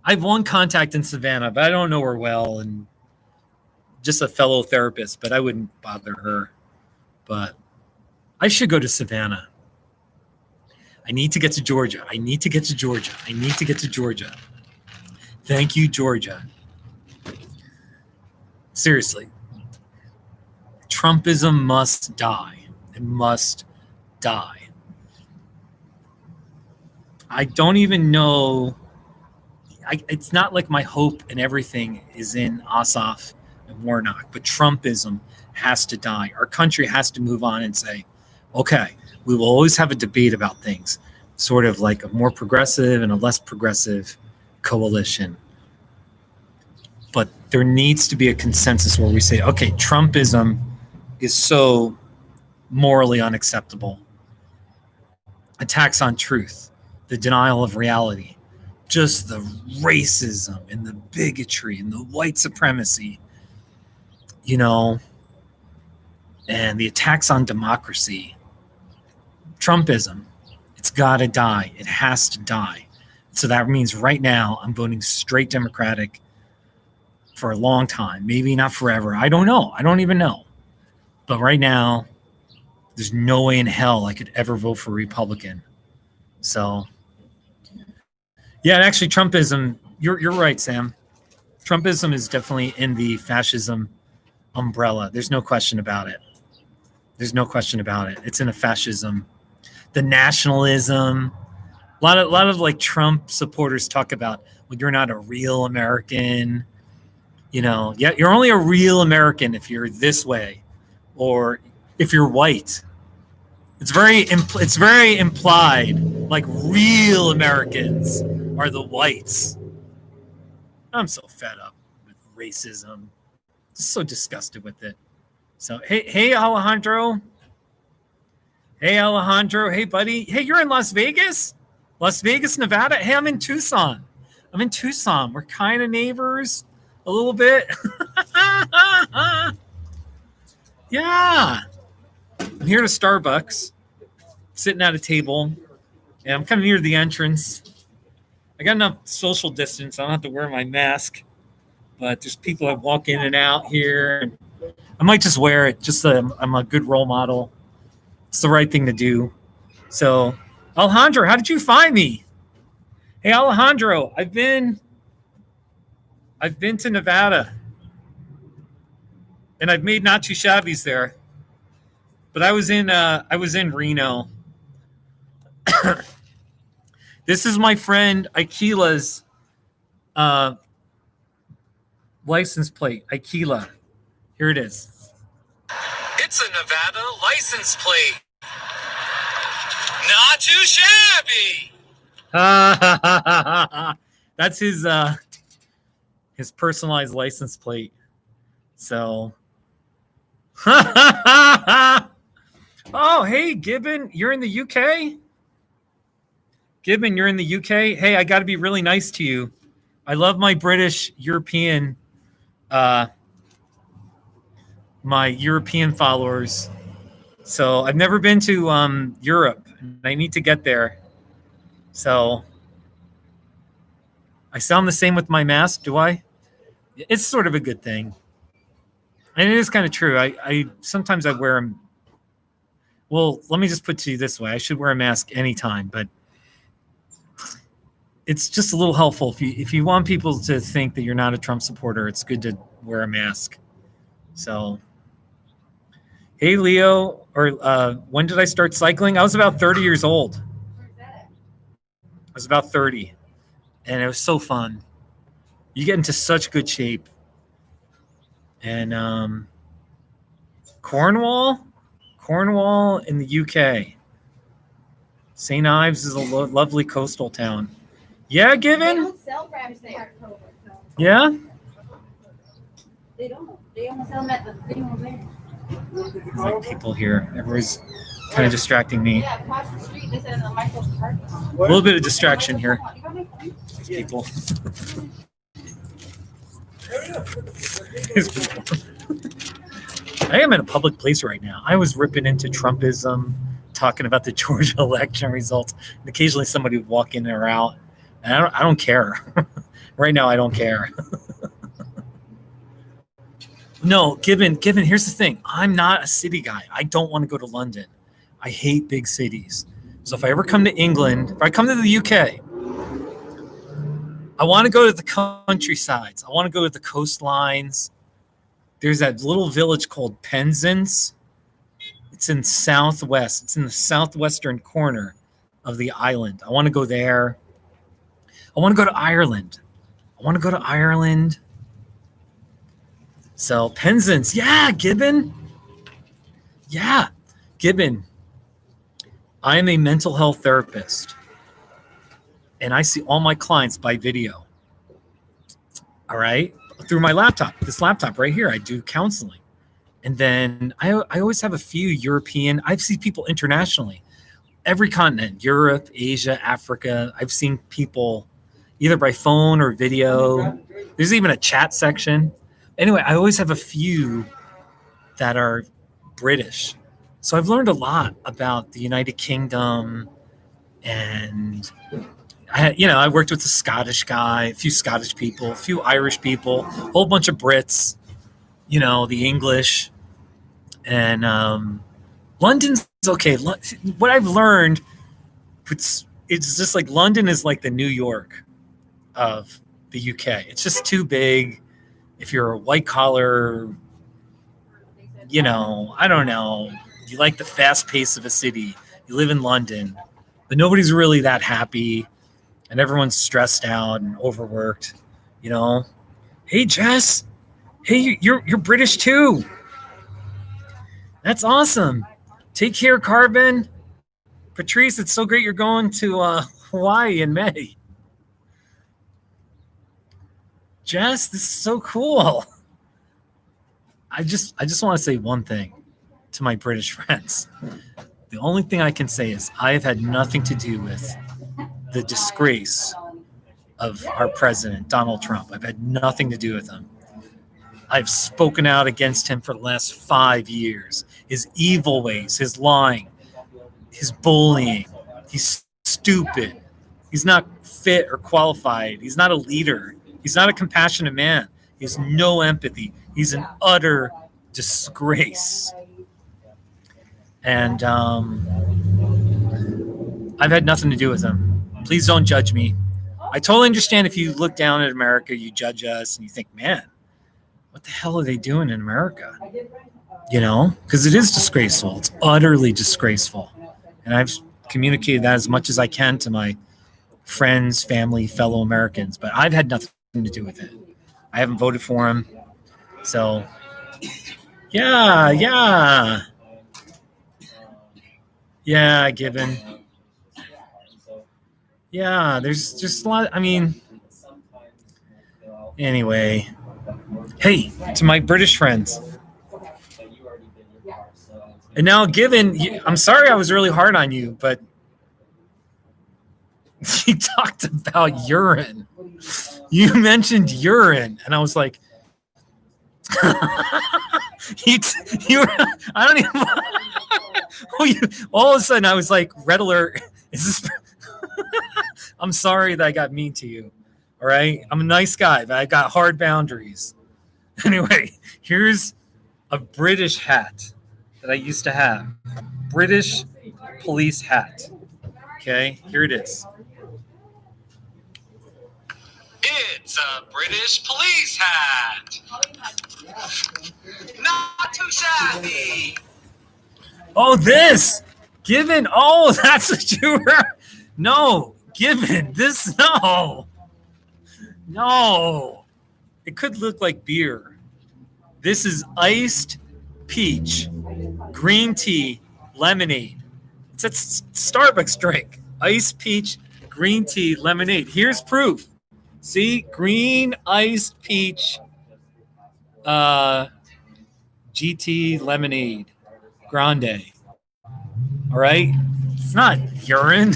I have one contact in Savannah, but I don't know her well, and just a fellow therapist, but I wouldn't bother her. But I should go to Savannah. I need to get to Georgia. Thank you, Georgia. Seriously. Trumpism must die. It must die. I don't even know. It's not like my hope and everything is in Ossoff and Warnock, but Trumpism has to die. Our country has to move on and say, okay, we will always have a debate about things, sort of like a more progressive and a less progressive coalition. But there needs to be a consensus where we say, okay, Trumpism is so morally unacceptable. Attacks on truth, the denial of reality, just the racism and the bigotry and the white supremacy, you know, and the attacks on democracy. Trumpism, it's got to die. It has to die. So that means right now I'm voting straight Democratic for a long time, maybe not forever. I don't know. I don't even know. But right now, there's no way in hell I could ever vote for Republican. So, yeah, and actually Trumpism, you're right, Sam. Trumpism is definitely in the fascism umbrella. There's no question about it. It's in a fascism. The nationalism. A lot of like Trump supporters talk about, well, you're not a real American. You know, yeah, you're only a real American if you're this way, or if you're white. It's very implied, like real Americans are the whites. I'm so fed up with racism. Just so disgusted with it. So hey Alejandro. Hey buddy. Hey, you're in Las Vegas? Las Vegas, Nevada? Hey, I'm in Tucson. We're kind of neighbors a little bit. Yeah. I'm here at a Starbucks, sitting at a table, and I'm kind of near the entrance. I got enough social distance. I don't have to wear my mask, but there's people that walk in and out here. I might just wear it, just so I'm a good role model. It's the right thing to do. So Alejandro, how did you find me? Hey, Alejandro, I've been to Nevada, and I've made not too shabbies there. But I was in Reno. This is my friend Aikila's license plate. Aikila. Here it is. It's a Nevada license plate. Not too shabby. That's his personalized license plate. So oh, hey, Gibbon, you're in the UK? Gibbon, you're in the UK? Hey, I got to be really nice to you. I love my British European my European followers. So I've never been to Europe, and I need to get there. So I sound the same with my mask, do I? It's sort of a good thing. And it is kind of true. I sometimes I wear them. Well, let me just put it to you this way. I should wear a mask anytime, but it's just a little helpful. If you want people to think that you're not a Trump supporter, it's good to wear a mask. So, hey, Leo, or when did I start cycling? I was about 30 years old. I was about 30, and it was so fun. You get into such good shape. And Cornwall in the UK. St. Ives is a lovely coastal town. Yeah, Given? They don't sell crabs there. Yeah? They don't. They only sell them at the thing over there. There's like people here. Everyone's kind of distracting me. Yeah, across the street, they said the Michael's Park. A little bit of distraction here. These people. These people. I am in a public place right now. I was ripping into Trumpism, talking about the Georgia election results, and occasionally somebody would walk in or out. And I don't care. Right now, I don't care. No, Gibbon, here's the thing. I'm not a city guy. I don't want to go to London. I hate big cities. So if I ever come to England, if I come to the UK, I want to go to the countrysides. I want to go to the coastlines. There's that little village called Penzance. It's in southwest. It's in the southwestern corner of the island. I want to go there. I want to go to Ireland. So Penzance. Yeah, Gibbon. Yeah, Gibbon. I am a mental health therapist, and I see all my clients by video. All right? Through my laptop, this laptop right here, I do counseling. And then I always have a few European, I've seen people internationally, every continent, Europe, Asia, Africa. I've seen people either by phone or video. There's even a chat section. Anyway, I always have a few that are British. So I've learned a lot about the United Kingdom, and I worked with a Scottish guy, a few Scottish people, a few Irish people, a whole bunch of Brits, the English. And London's okay. What I've learned, it's just like London is like the New York of the UK. It's just too big. If you're a white collar, I don't know, you like the fast pace of a city, you live in London, but nobody's really that happy. And everyone's stressed out and overworked, Hey, Jess. Hey, you're British too. That's awesome. Take care, Carbon. Patrice, it's so great you're going to Hawaii in May. Jess, this is so cool. I just want to say one thing to my British friends. The only thing I can say is I have had nothing to do with the disgrace of our president, Donald Trump. I've had nothing to do with him. I've spoken out against him for the last 5 years. His evil ways, his lying, his bullying. He's stupid. He's not fit or qualified. He's not a leader. He's not a compassionate man. He has no empathy. He's an utter disgrace. And I've had nothing to do with them. Please don't judge me. I totally understand if you look down at America, you judge us, and you think, man, what the hell are they doing in America? You know, because it is disgraceful. It's utterly disgraceful. And I've communicated that as much as I can to my friends, family, fellow Americans, but I've had nothing to do with it. I haven't voted for him. So, yeah. Yeah, Gibbon. Yeah, there's just a lot. I mean, anyway. Hey, to my British friends. And now, Gibbon, I'm sorry I was really hard on you, but you talked about urine. You mentioned urine, and I was like, you were, I don't even. All of a sudden, I was like, red alert. Is this? I'm sorry that I got mean to you. All right, I'm a nice guy, but I got hard boundaries. Anyway, here's a British hat that I used to have. British police hat. Okay, here it is. It's a British police hat. Not too shabby. Oh, this. Given. Oh, that's what you were. No, Given. This. No. It could look like beer. This is iced peach, green tea, lemonade. It's a Starbucks drink. Iced peach, green tea, lemonade. Here's proof. See, green iced peach, GT lemonade, grande. All right, it's not urine.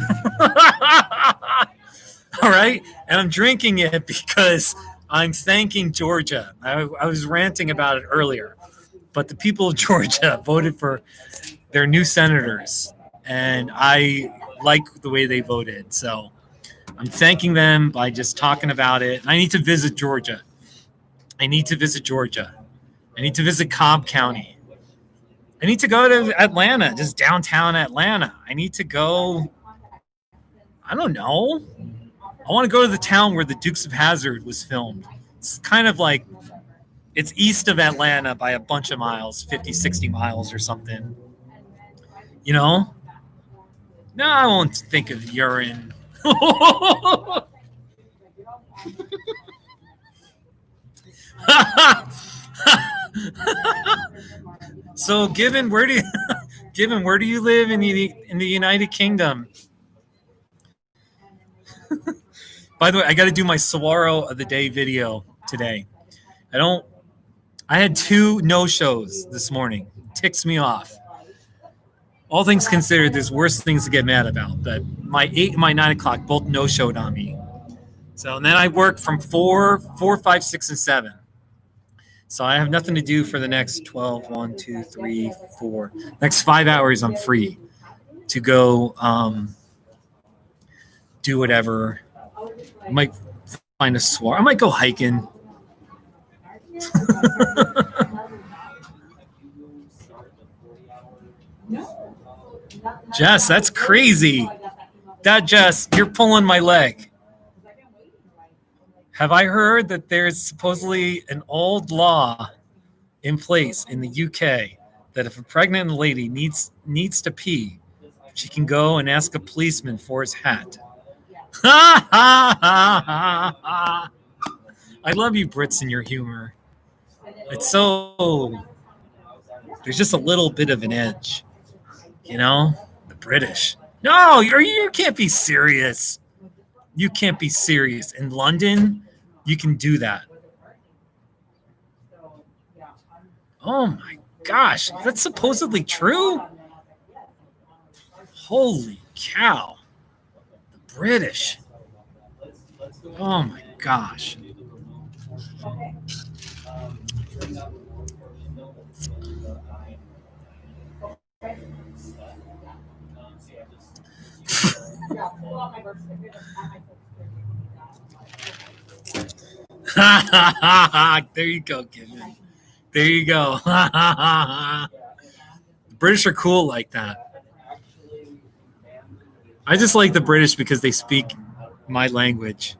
All right, and I'm drinking it because I'm thanking Georgia. I was ranting about it earlier, but the people of Georgia voted for their new senators, and I like the way they voted. So I'm thanking them by just talking about it. I need to visit Georgia. I need to visit Cobb County. I need to go to Atlanta, just downtown Atlanta. I need to go, I don't know. I want to go to the town where the Dukes of Hazzard was filmed. It's kind of like, it's east of Atlanta by a bunch of miles, 50, 60 miles or something. You know? No, I won't think of urine. So, Given, where do you live in the United Kingdom? By the way, I got to do my Saguaro of the Day video today. I had 2 no-shows this morning. It ticks me off. All things considered, there's worse things to get mad about. But my 8 and my 9 o'clock both no-showed on me. So, and then I work from 4, 5, 6, and 7. So I have nothing to do for the next 12, 1, 2, 3, 4. Next 5 hours, I'm free to go do whatever. I might find a swar. I might go hiking. Jess, that's crazy. Jess, you're pulling my leg. Have I heard that there's supposedly an old law in place in the UK that if a pregnant lady needs to pee, she can go and ask a policeman for his hat? Ha ha ha ha ha! I love you, Brits, and your humor. It's so, there's just a little bit of an edge, you know? The British. No, you can't be serious. You can't be serious. In London, you can do that. Oh my gosh, that's supposedly true? Holy cow. The British. Oh my gosh. There you go, Gideon. There you go. The British are cool like that. I just like the British because they speak my language.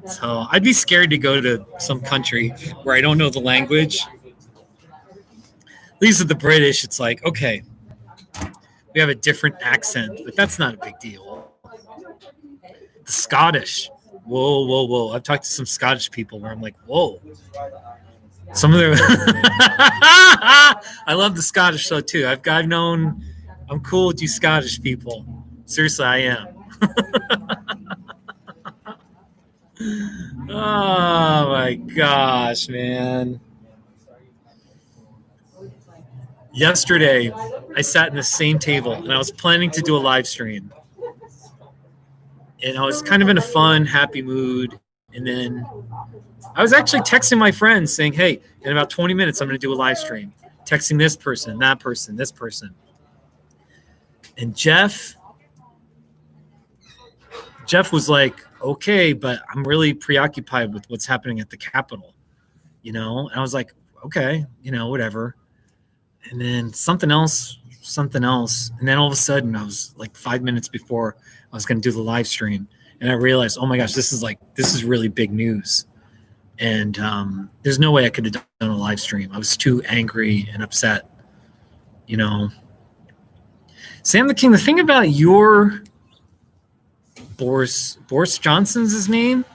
So I'd be scared to go to some country where I don't know the language. At least with the British, it's like, okay, we have a different accent, but that's not a big deal. The Scottish, whoa, whoa, whoa. I've talked to some Scottish people where I'm like, whoa. Some of their, I love the Scottish though too. I've known, I'm cool with you Scottish people. Seriously, I am. Oh my gosh, man. Yesterday, I sat in the same table and I was planning to do a live stream. And I was kind of in a fun, happy mood. And then I was actually texting my friends saying, hey, in about 20 minutes, I'm going to do a live stream. Texting this person, that person, this person. And Jeff was like, okay, but I'm really preoccupied with what's happening at the Capitol, And I was like, okay, whatever. And then something else. And then all of a sudden I was like 5 minutes before I was going to do the live stream. And I realized, oh my gosh, this is really big news. And there's no way I could have done a live stream. I was too angry and upset, Sam the King, the thing about your Boris Johnson's his name.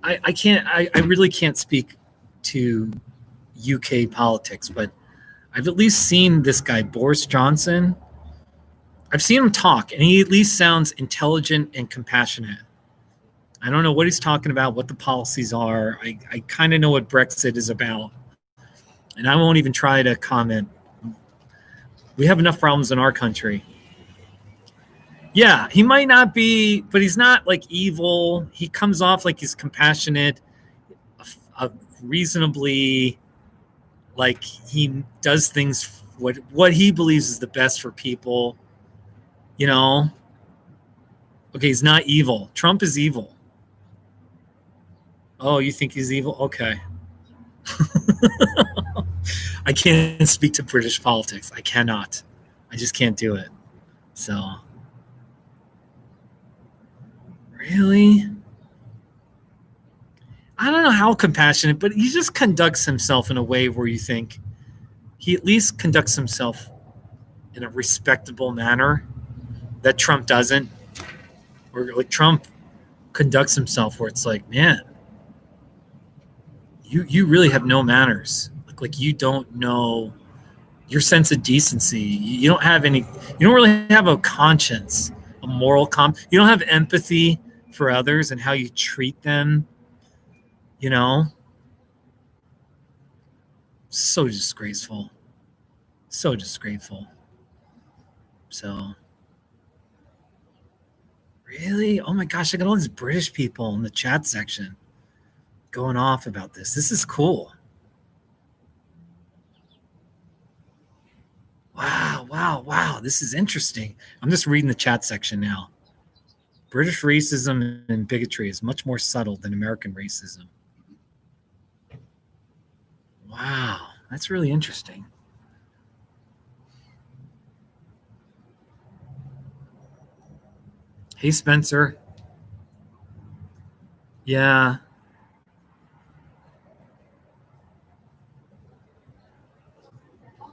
I really can't speak to UK politics, but I've at least seen this guy, Boris Johnson. I've seen him talk, and he at least sounds intelligent and compassionate. I don't know what he's talking about, what the policies are. I kind of know what Brexit is about, and I won't even try to comment. We have enough problems in our country. Yeah, he might not be, but he's not like evil. He comes off like he's compassionate, reasonably, like he does things what he believes is the best for people. Okay, he's not evil. Trump is evil. Oh, you think he's evil? Okay. I can't speak to British politics. I cannot. I just can't do it. So, really? I don't know how compassionate, but he just conducts himself in a way where you think he at least conducts himself in a respectable manner that Trump doesn't. Or like Trump conducts himself where it's like, man, you really have no manners. Like you don't know your sense of decency. You don't have any. You don't really have a conscience, a moral You don't have empathy for others and how you treat them. So disgraceful. So disgraceful. So, really? Oh my gosh, I got all these British people in the chat section going off about this. This is cool. Wow. This is interesting. I'm just reading the chat section now. British racism and bigotry is much more subtle than American racism. Wow, that's really interesting. Hey, Spencer. Yeah.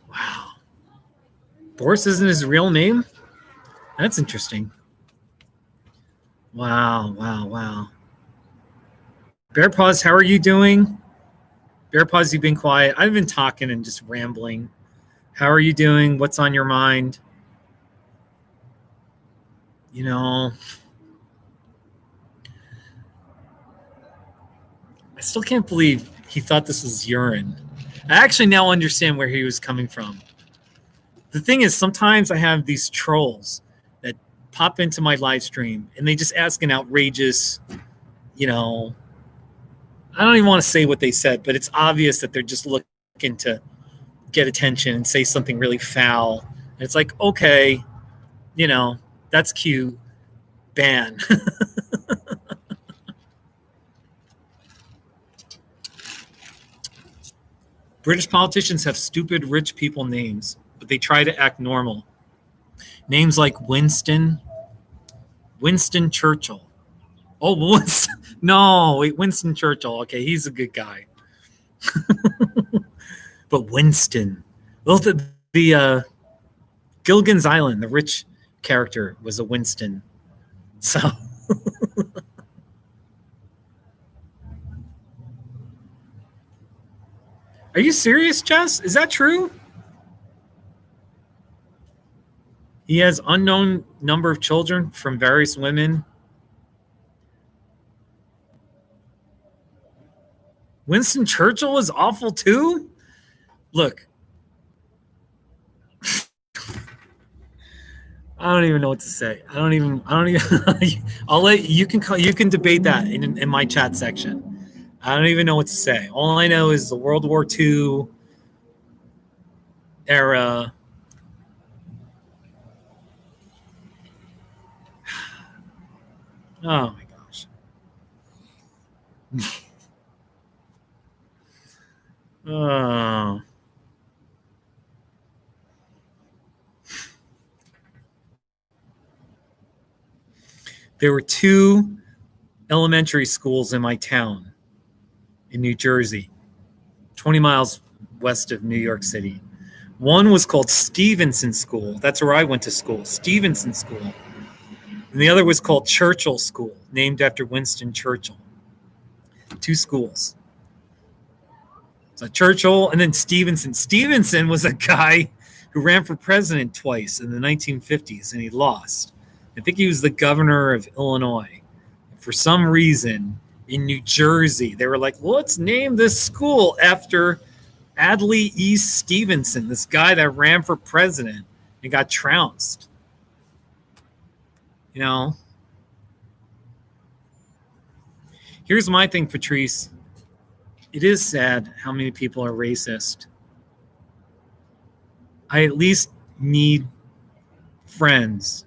Wow. Boris isn't his real name? That's interesting. Wow. Bear Paws, how are you doing? Bear Paws, you've been quiet. I've been talking and just rambling. How are you doing? What's on your mind? I still can't believe he thought this was urine. I actually now understand where he was coming from. The thing is, sometimes I have these trolls that pop into my live stream and they just ask an outrageous, I don't even want to say what they said, but it's obvious that they're just looking to get attention and say something really foul. And it's like, okay, that's cute. Ban. British politicians have stupid rich people names, but they try to act normal. Names like Winston Churchill. Oh, Winston. No, wait, Winston Churchill. Okay, he's a good guy. But Winston. Well, the Gilligan's Island, the rich character was a Winston. So. Are you serious, Jess? Is that true? He has unknown number of children from various women. Winston Churchill was awful too? Look. I don't even know what to say. I don't even I'll let you can debate that in my chat section. I don't even know what to say. All I know is the World War II era. Oh my gosh. Oh. There were 2 elementary schools in my town in New Jersey, 20 miles west of New York City. One was called Stevenson School. That's where I went to school, Stevenson School. And the other was called Churchill School, named after Winston Churchill. 2 schools. So Churchill and then Stevenson. Stevenson was a guy who ran for president twice in the 1950s, and he lost. I think he was the governor of Illinois. For some reason, in New Jersey, they were like, well, let's name this school after Adlai E. Stevenson, this guy that ran for president and got trounced. You know? Here's my thing, Patrice. It is sad how many people are racist. I at least need friends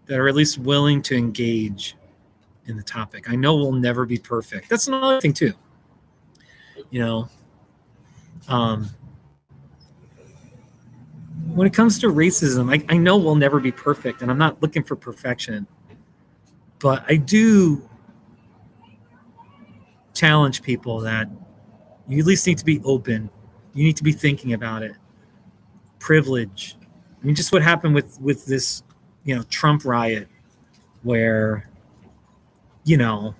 that are at least willing to engage in the topic. I know we'll never be perfect. That's another thing too. You know, when it comes to racism, I know we'll never be perfect, and I'm not looking for perfection. But I do challenge people that you at least need to be open. You need to be thinking about it. Privilege. I mean, just what happened with this, you know, Trump riot, where, you know,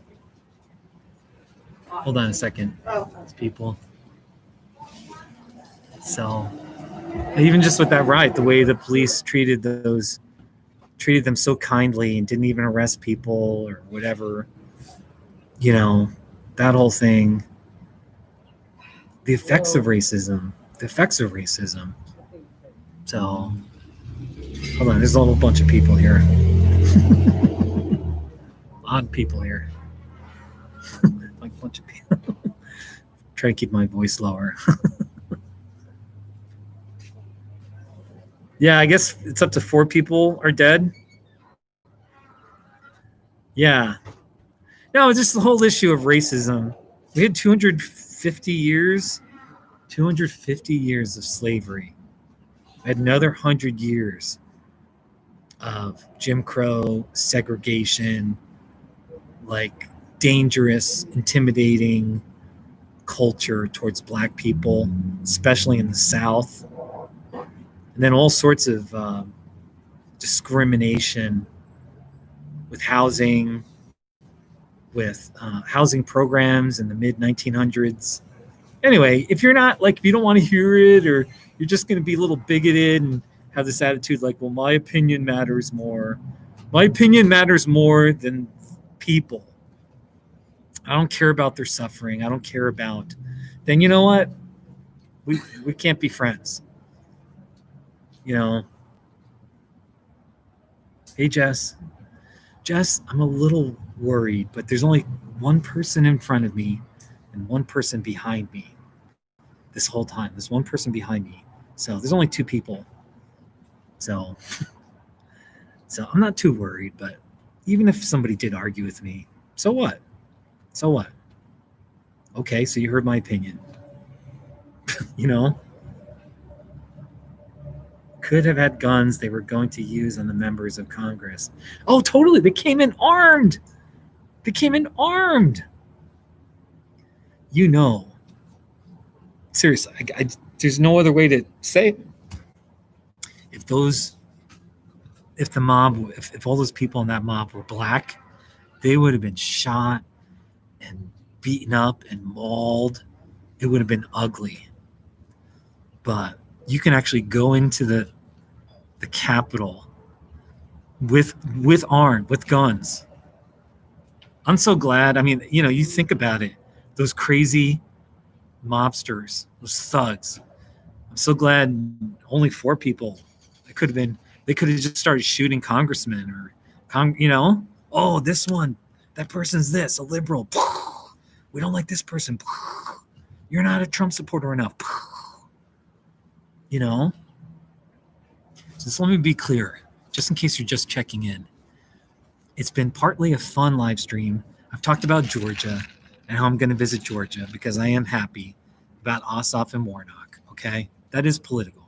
hold on a second, these people. So, even just with that riot, the way the police treated them so kindly and didn't even arrest people or whatever, you know, that whole thing. The effects of racism. So, hold on, there's a whole bunch of people here. Odd people here. Like a bunch of people. Try to keep my voice lower. Yeah, I guess it's up to 4 people are dead. Yeah. No, just the whole issue of racism. We had 250 years of slavery. We had another 100 years of Jim Crow, segregation, like dangerous, intimidating culture towards Black people, especially in the South. And then all sorts of discrimination with housing, with housing programs in the mid-1900s. Anyway, if you don't want to hear it, or you're just going to be a little bigoted and have this attitude like, well, my opinion matters more. My opinion matters more than people. I don't care about their suffering. I don't care about. Then you know what? We can't be friends. You know. Hey, Jess, I'm a little worried, but there's only one person in front of me and one person behind me this whole time. There's one person behind me. So there's only 2 people. So I'm not too worried, but even if somebody did argue with me, so what? Okay, so you heard my opinion. You know? could have had guns they were going to use on the members of Congress. Oh, totally. They came in armed. They came in armed. You know. Seriously, there's no other way to say it. If the mob, if all those people in that mob were black, they would have been shot and beaten up and mauled. It would have been ugly. But you can actually go into the Capitol with guns. I'm so glad. I mean, you know, you think about it. Those crazy mobsters, those thugs. I'm so glad only 4 people. They could have just started shooting congressmen or, oh, this one, that person's this, a liberal. We don't like this person. You're not a Trump supporter enough. You know? Just let me be clear, just in case you're just checking in. It's been partly a fun live stream. I've talked about Georgia and how I'm going to visit Georgia because I am happy about Ossoff and Warnock, okay? That is political.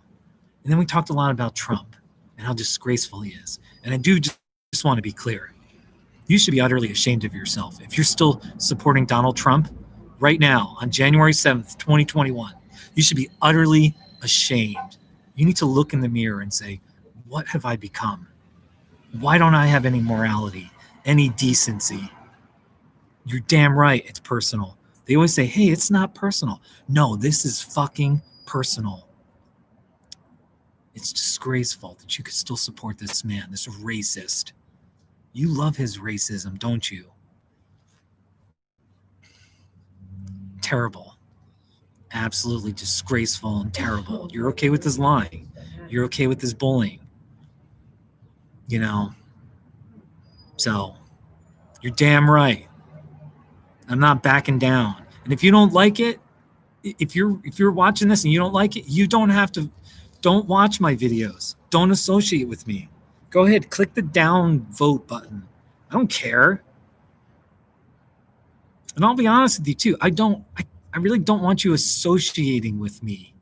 And then we talked a lot about Trump and how disgraceful he is. And I do just want to be clear. You should be utterly ashamed of yourself. If you're still supporting Donald Trump right now on January 7th, 2021, you should be utterly ashamed. You need to look in the mirror and say, what have I become? Why don't I have any morality, any decency? You're damn right, it's personal. They always say, hey, it's not personal. No, this is fucking personal. It's disgraceful that you could still support this man, this racist. You love his racism, don't you? Terrible. Absolutely disgraceful and terrible. You're okay with his lying. You're okay with his bullying. You know? So, you're damn right. I'm not backing down. And if you don't like it, if you're watching this and you don't like it, you don't have to. Don't watch my videos. Don't associate with me. Go ahead, click the down vote button. I don't care. And I'll be honest with you too. I really don't want you associating with me.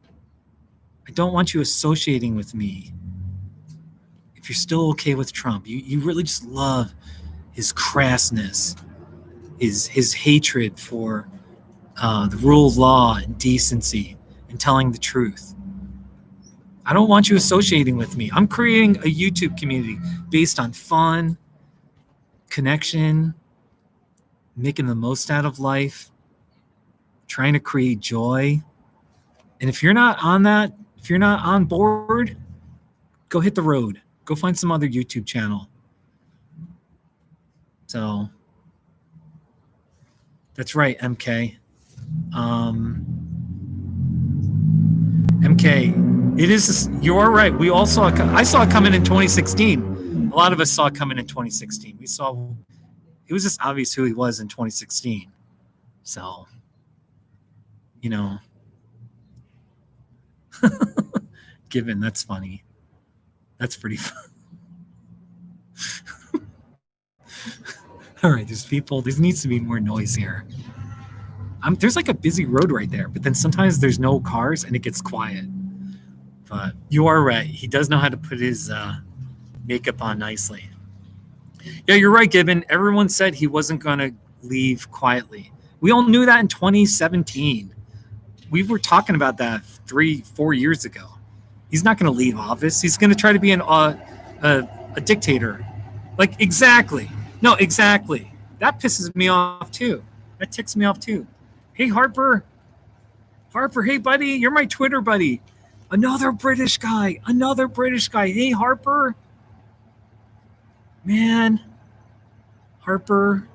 I don't want you associating with me. If you're still okay with Trump, you really just love his crassness, his hatred for the rule of law and decency and telling the truth. I don't want you associating with me. I'm creating a YouTube community based on fun, connection, making the most out of life, trying to create joy. And if you're not on that, if you're not on board, go hit the road. Go find some other YouTube channel. So that's right, MK. MK, it is. You're right. We all saw it. I saw it coming in 2016. A lot of us saw it coming in 2016. We saw. It was just obvious who he was in 2016. So, you know, given that's funny. That's pretty fun. All right, there needs to be more noise here. There's like a busy road right there, but then sometimes there's no cars and it gets quiet. But you are right. He does know how to put his makeup on nicely. Yeah, you're right, Gibbon. Everyone said he wasn't going to leave quietly. We all knew that in 2017. We were talking about that 3-4 years ago. He's not going to leave office. He's going to try to be a dictator. Like, exactly. No, exactly. That pisses me off, too. That ticks me off, too. Hey, Harper. Harper, hey, buddy. You're my Twitter buddy. Another British guy. Hey, Harper. Man. Harper.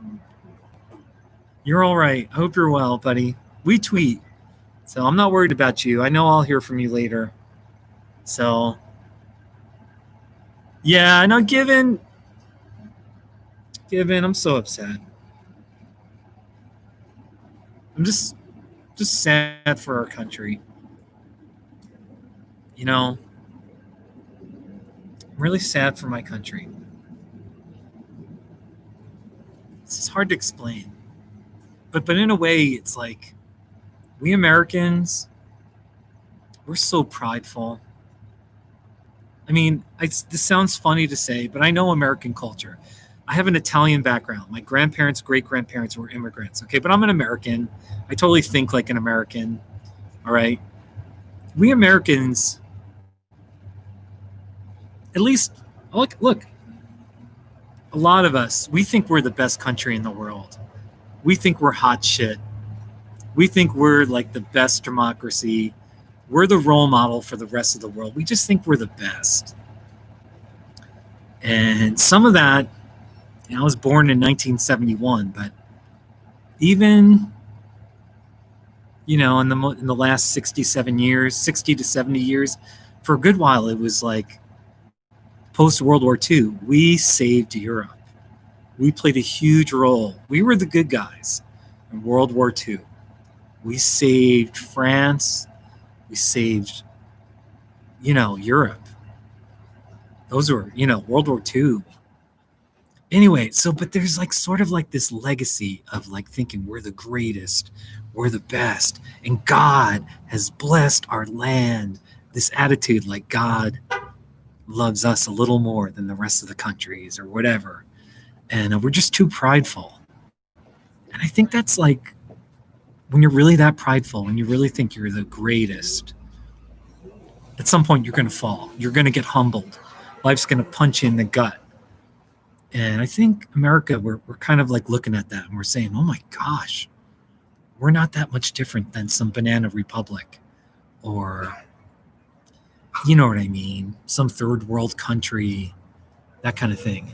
You're all right. I hope you're well, buddy. We tweet. So I'm not worried about you. I know I'll hear from you later. So, yeah, I know, Given, I'm so upset. I'm just sad for our country. You know, I'm really sad for my country. It's just hard to explain. But in a way, it's like we Americans, we're so prideful. I mean, this sounds funny to say, but I know American culture. I have an Italian background. My grandparents, great-grandparents were immigrants, okay? But I'm an American. I totally think like an American, all right? We Americans, at least, look, a lot of us, we think we're the best country in the world. We think we're hot shit. We think we're like the best democracy. We're the role model for the rest of the world. We just think we're the best. And some of that, I was born in 1971, but even, in the last 60 to 70 years, for a good while, it was like post-World War II, we saved Europe. We played a huge role. We were the good guys in World War II. We saved France. We saved, Europe. Those were, World War II. Anyway, but there's like sort of like this legacy of like thinking we're the greatest, we're the best, and God has blessed our land. This attitude like God loves us a little more than the rest of the countries or whatever. And we're just too prideful. And I think that's like, when you're really that prideful, when you really think you're the greatest, at some point you're going to fall. You're going to get humbled. Life's going to punch you in the gut. And I think America, we're kind of like looking at that and we're saying, oh my gosh, we're not that much different than some banana republic or, you know what I mean, some third world country, that kind of thing.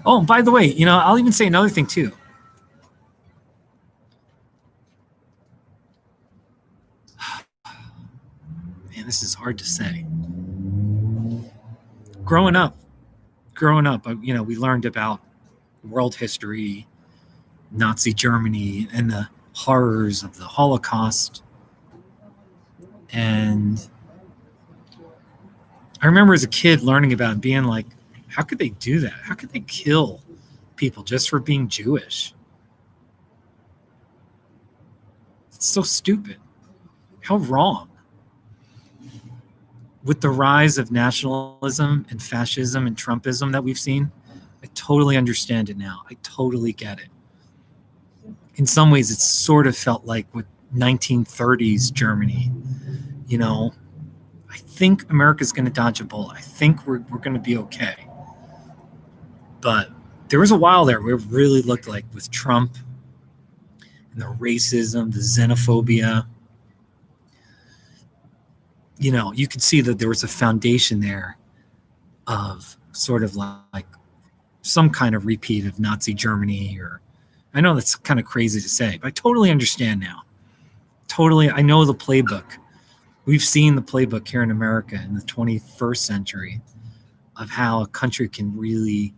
Oh, and by the way, I'll even say another thing too. Man, this is hard to say. Growing up, we learned about world history, Nazi Germany, and the horrors of the Holocaust. And I remember as a kid learning about it and being like, how could they do that? How could they kill people just for being Jewish? It's so stupid. How wrong. With the rise of nationalism and fascism and Trumpism that we've seen, I totally understand it now. I totally get it. In some ways, it's sort of felt like with 1930s Germany. I think America's going to dodge a bullet. I think we're going to be okay. But there was a while there where it really looked like with Trump and the racism, the xenophobia, you could see that there was a foundation there of sort of like some kind of repeat of Nazi Germany, or I know that's kind of crazy to say, but I totally understand now. Totally. I know the playbook. We've seen the playbook here in America in the 21st century of how a country can really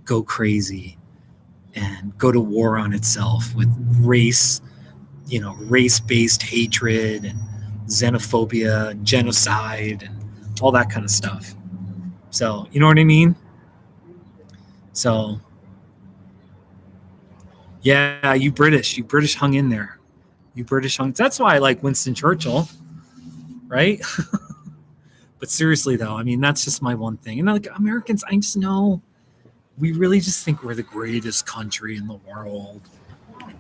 go crazy and go to war on itself with race, race-based hatred and xenophobia and genocide and all that kind of stuff. So, you know what I mean? So, yeah, you British hung in there. That's why I like Winston Churchill, right? But seriously though, I mean, that's just my one thing. And like Americans, I just know we really just think we're the greatest country in the world.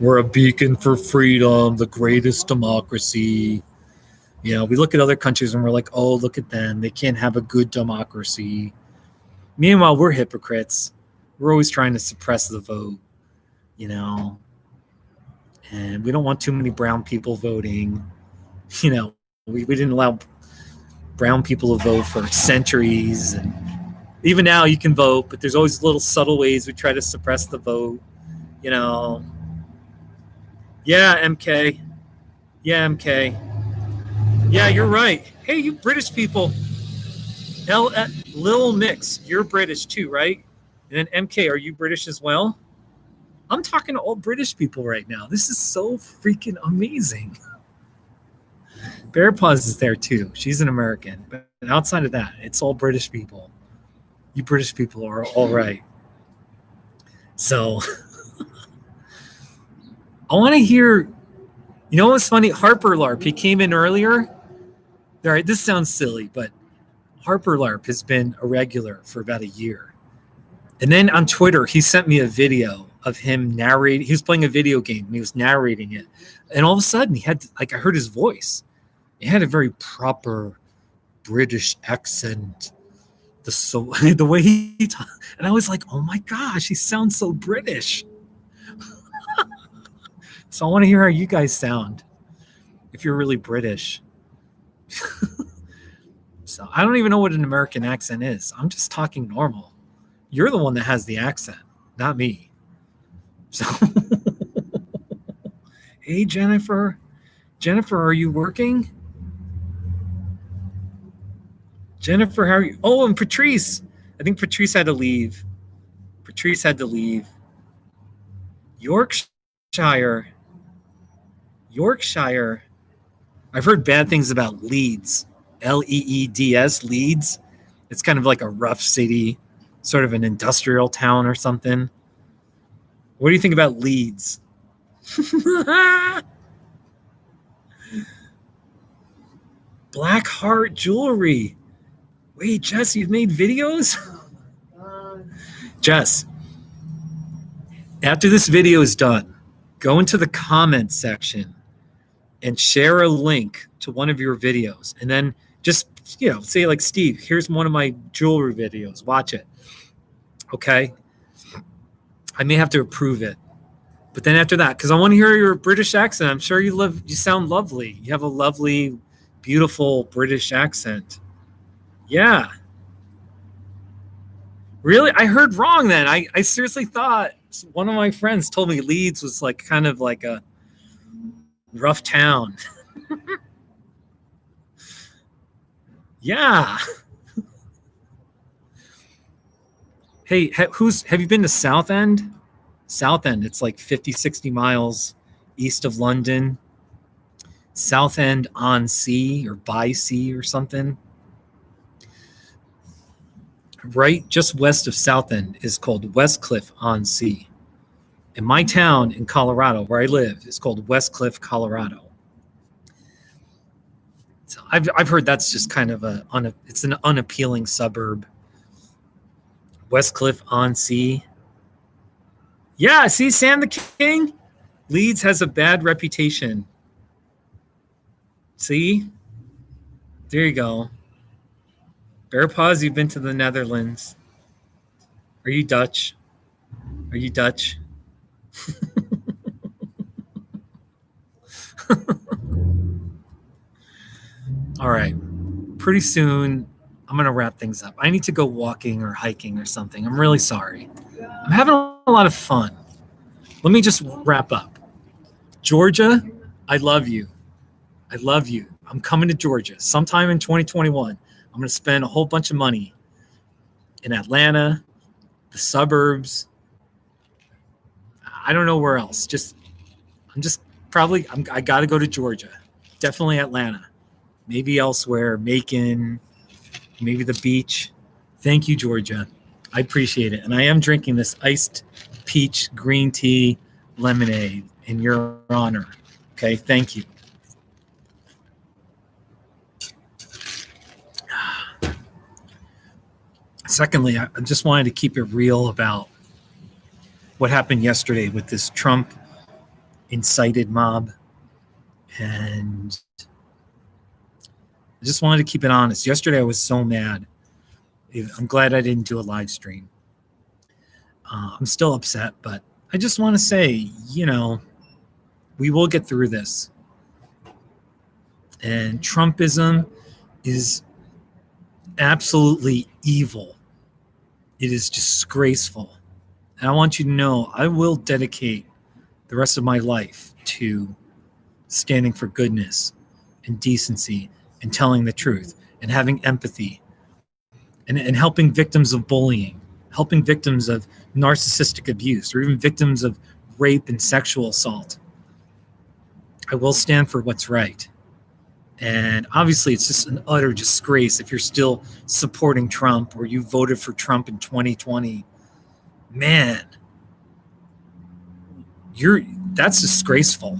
We're a beacon for freedom, the greatest democracy. We look at other countries and we're like, oh, look at them. They can't have a good democracy. Meanwhile, we're hypocrites. We're always trying to suppress the vote, and we don't want too many brown people voting. We didn't allow brown people to vote for centuries. And even now you can vote, but there's always little subtle ways we try to suppress the vote. Yeah, MK. Yeah, MK. Yeah, you're right. Hey, you British people. Lil Mix, you're British too, right? And then MK, are you British as well? I'm talking to all British people right now. This is so freaking amazing. Bear Paws is there too. She's an American. But outside of that, it's all British people. You British people are all right. So I want to hear, what's funny? Harper LARP, he came in earlier. All right, this sounds silly, but Harper LARP has been a regular for about a year. And then on Twitter, he sent me a video of him narrating. He was playing a video game and he was narrating it. And all of a sudden, he had, like, I heard his voice. He had a very proper British accent. The way he talked. And I was like, oh my gosh, he sounds so British. So I want to hear how you guys sound if you're really British. So I don't even know what an American accent is. I'm just talking normal. You're the one that has the accent, not me. So, hey, Jennifer. Jennifer, are you working? Jennifer, how are you? Oh, and Patrice. I think Patrice had to leave. Yorkshire. I've heard bad things about Leeds. Leeds, Leeds. It's kind of like a rough city, sort of an industrial town or something. What do you think about Leeds? Black Heart Jewelry. Wait, Jess, you've made videos? Jess, after this video is done, go into the comments section and share a link to one of your videos. And then just, say like, Steve, here's one of my jewelry videos. Watch it. Okay? I may have to approve it. But then after that, because I want to hear your British accent. I'm sure you sound lovely. You have a lovely, beautiful British accent. Yeah. Really? I heard wrong then. I seriously thought one of my friends told me Leeds was like kind of like a rough town. Yeah. Hey, have you been to Southend? Southend, it's like 50, 60 miles east of London. Southend-on-Sea or by sea or something. Right just west of Southend is called Westcliff-on-Sea. And my town in Colorado, where I live, is called Westcliff, Colorado. So I've heard that's just kind of it's an unappealing suburb. Westcliff-on-Sea. Yeah, see, Sam the King? Leeds has a bad reputation. See? There you go. Bear Paws, you've been to the Netherlands. Are you Dutch? Are you Dutch? All right. Pretty soon, I'm going to wrap things up. I need to go walking or hiking or something. I'm really sorry. I'm having a lot of fun. Let me just wrap up. Georgia, I love you. I love you. I'm coming to Georgia sometime in 2021. I'm going to spend a whole bunch of money in Atlanta, the suburbs. I don't know where else. I got to go to Georgia. Definitely Atlanta. Maybe elsewhere, Macon, maybe the beach. Thank you, Georgia. I appreciate it. And I am drinking this iced peach green tea lemonade in your honor. Okay, thank you. Secondly, I just wanted to keep it real about what happened yesterday with this Trump incited mob. And I just wanted to keep it honest. Yesterday, I was so mad. I'm glad I didn't do a live stream. I'm still upset, but I just want to say, we will get through this. And Trumpism is absolutely evil. It is disgraceful. And I want you to know I will dedicate the rest of my life to standing for goodness and decency and telling the truth and having empathy and helping victims of bullying, helping victims of narcissistic abuse, or even victims of rape and sexual assault. I will stand for what's right. And obviously, it's just an utter disgrace if you're still supporting Trump or you voted for Trump in 2020. Man, that's disgraceful.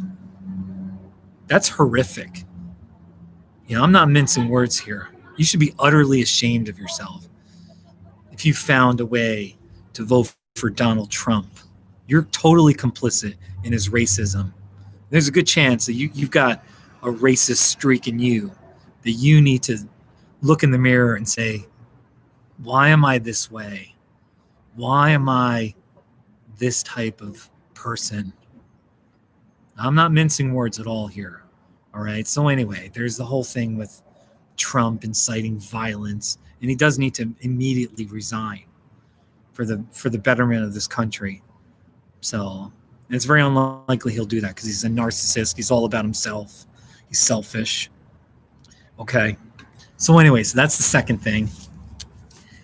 That's horrific. I'm not mincing words here. You should be utterly ashamed of yourself if you found a way to vote for Donald Trump. You're totally complicit in his racism. There's a good chance that you've got a racist streak in you that you need to look in the mirror and say, why am I this way? Why am I this type of person? I'm not mincing words at all here. All right. So anyway, there's the whole thing with Trump inciting violence, and he does need to immediately resign for the betterment of this country. So it's very unlikely he'll do that because he's a narcissist. He's all about himself. He's selfish. Okay. So anyways, that's the second thing.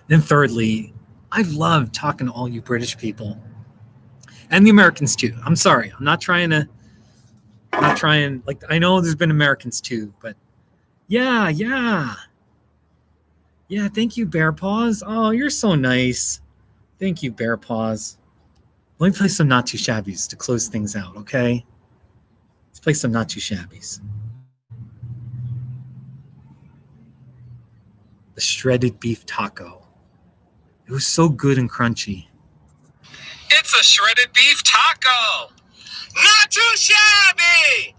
Then thirdly, I love talking to all you British people and the Americans too. I'm sorry. I'm not trying, like, I know there's been Americans too, but yeah. Thank you, Bear Paws. Oh, you're so nice. Thank you, Bear Paws. Let me play some Not Too Shabbies to close things out, okay? Let's play some Not Too Shabbies. The shredded beef taco. It was so good and crunchy. It's a shredded beef taco. Not too shabby.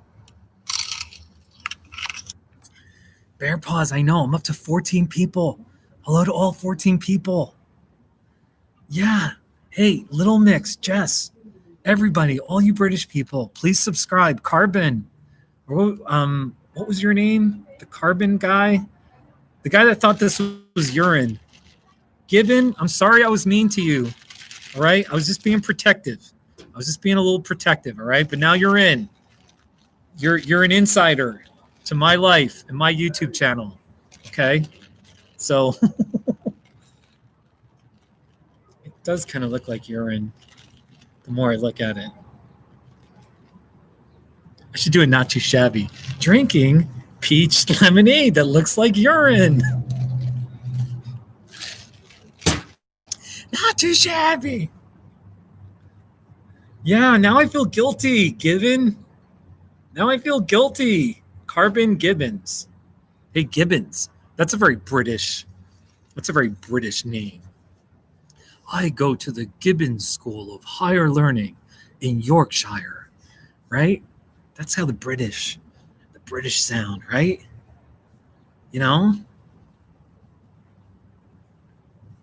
Bear Paws, I know. I'm up to 14 people. Hello to all 14 people. Yeah. Hey, Little Mix, Jess, everybody, all you British people, please subscribe. Carbon. What was your name? The Carbon guy? The guy that thought this was urine. Gibbon, I'm sorry I was mean to you. All right? I was just being protective. I was just being a little protective, all right? But now you're in. You're an insider to my life and my YouTube channel. Okay? So it does kind of look like urine the more I look at it. I should do a Not Too Shabby. Drinking peach lemonade that looks like urine. Not too shabby. Yeah, now I feel guilty, Gibbon. Now I feel guilty. Carbon Gibbons. Hey, Gibbons. That's a very British name. I go to the Gibbons School of Higher Learning in Yorkshire, right? That's how the British sound, right? You know?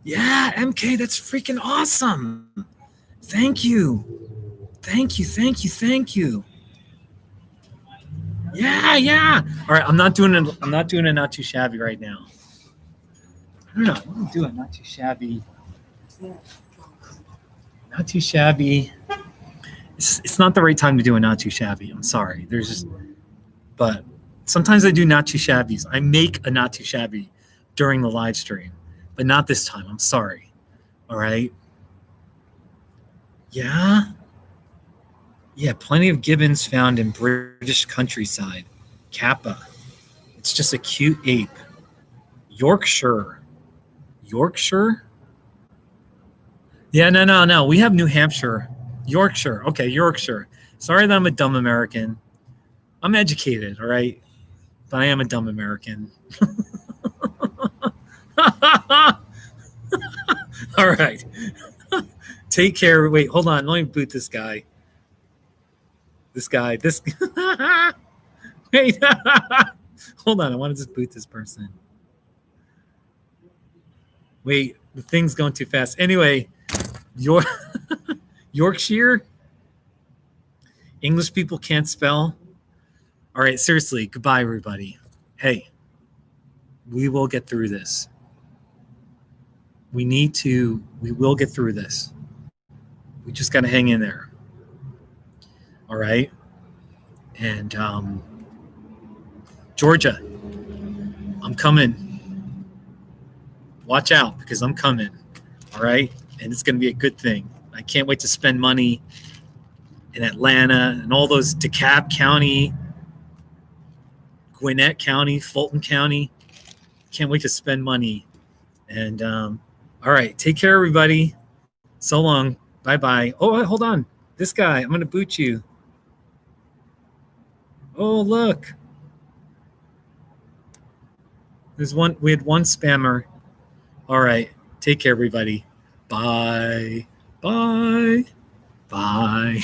Yeah, MK, that's freaking awesome. Thank you. Yeah. All right, I'm not doing a Not Too Shabby right now. I don't know. What am I doing? Not Too Shabby. Not Too Shabby. It's not the right time to do a Not Too Shabby. I'm sorry. But sometimes I do Not Too Shabbies. I make a Not Too Shabby during the live stream, but not this time. I'm sorry. All right. Yeah, plenty of gibbons found in British countryside. Kappa. It's just a cute ape. Yorkshire? Yeah, no. We have New Hampshire. Yorkshire. Okay, Yorkshire. Sorry that I'm a dumb American. I'm educated, all right? But I am a dumb American. All right. Take care. Wait, hold on. Let me boot this guy. Wait. Hold on. I want to just boot this person. Wait, the thing's going too fast. Anyway, Yorkshire? English people can't spell? All right, seriously, goodbye, everybody. Hey, we will get through this. We will get through this. We just got to hang in there. All right? And Georgia, I'm coming. Watch out, because I'm coming. All right? And it's going to be a good thing. I can't wait to spend money in Atlanta and all those DeKalb County, Gwinnett County, Fulton County. Can't wait to spend money. And all right, take care, everybody. So long. Bye-bye. Oh, hold on. This guy, I'm going to boot you. Oh, look. We had one spammer. All right. Take care, everybody. Bye. Bye. Bye.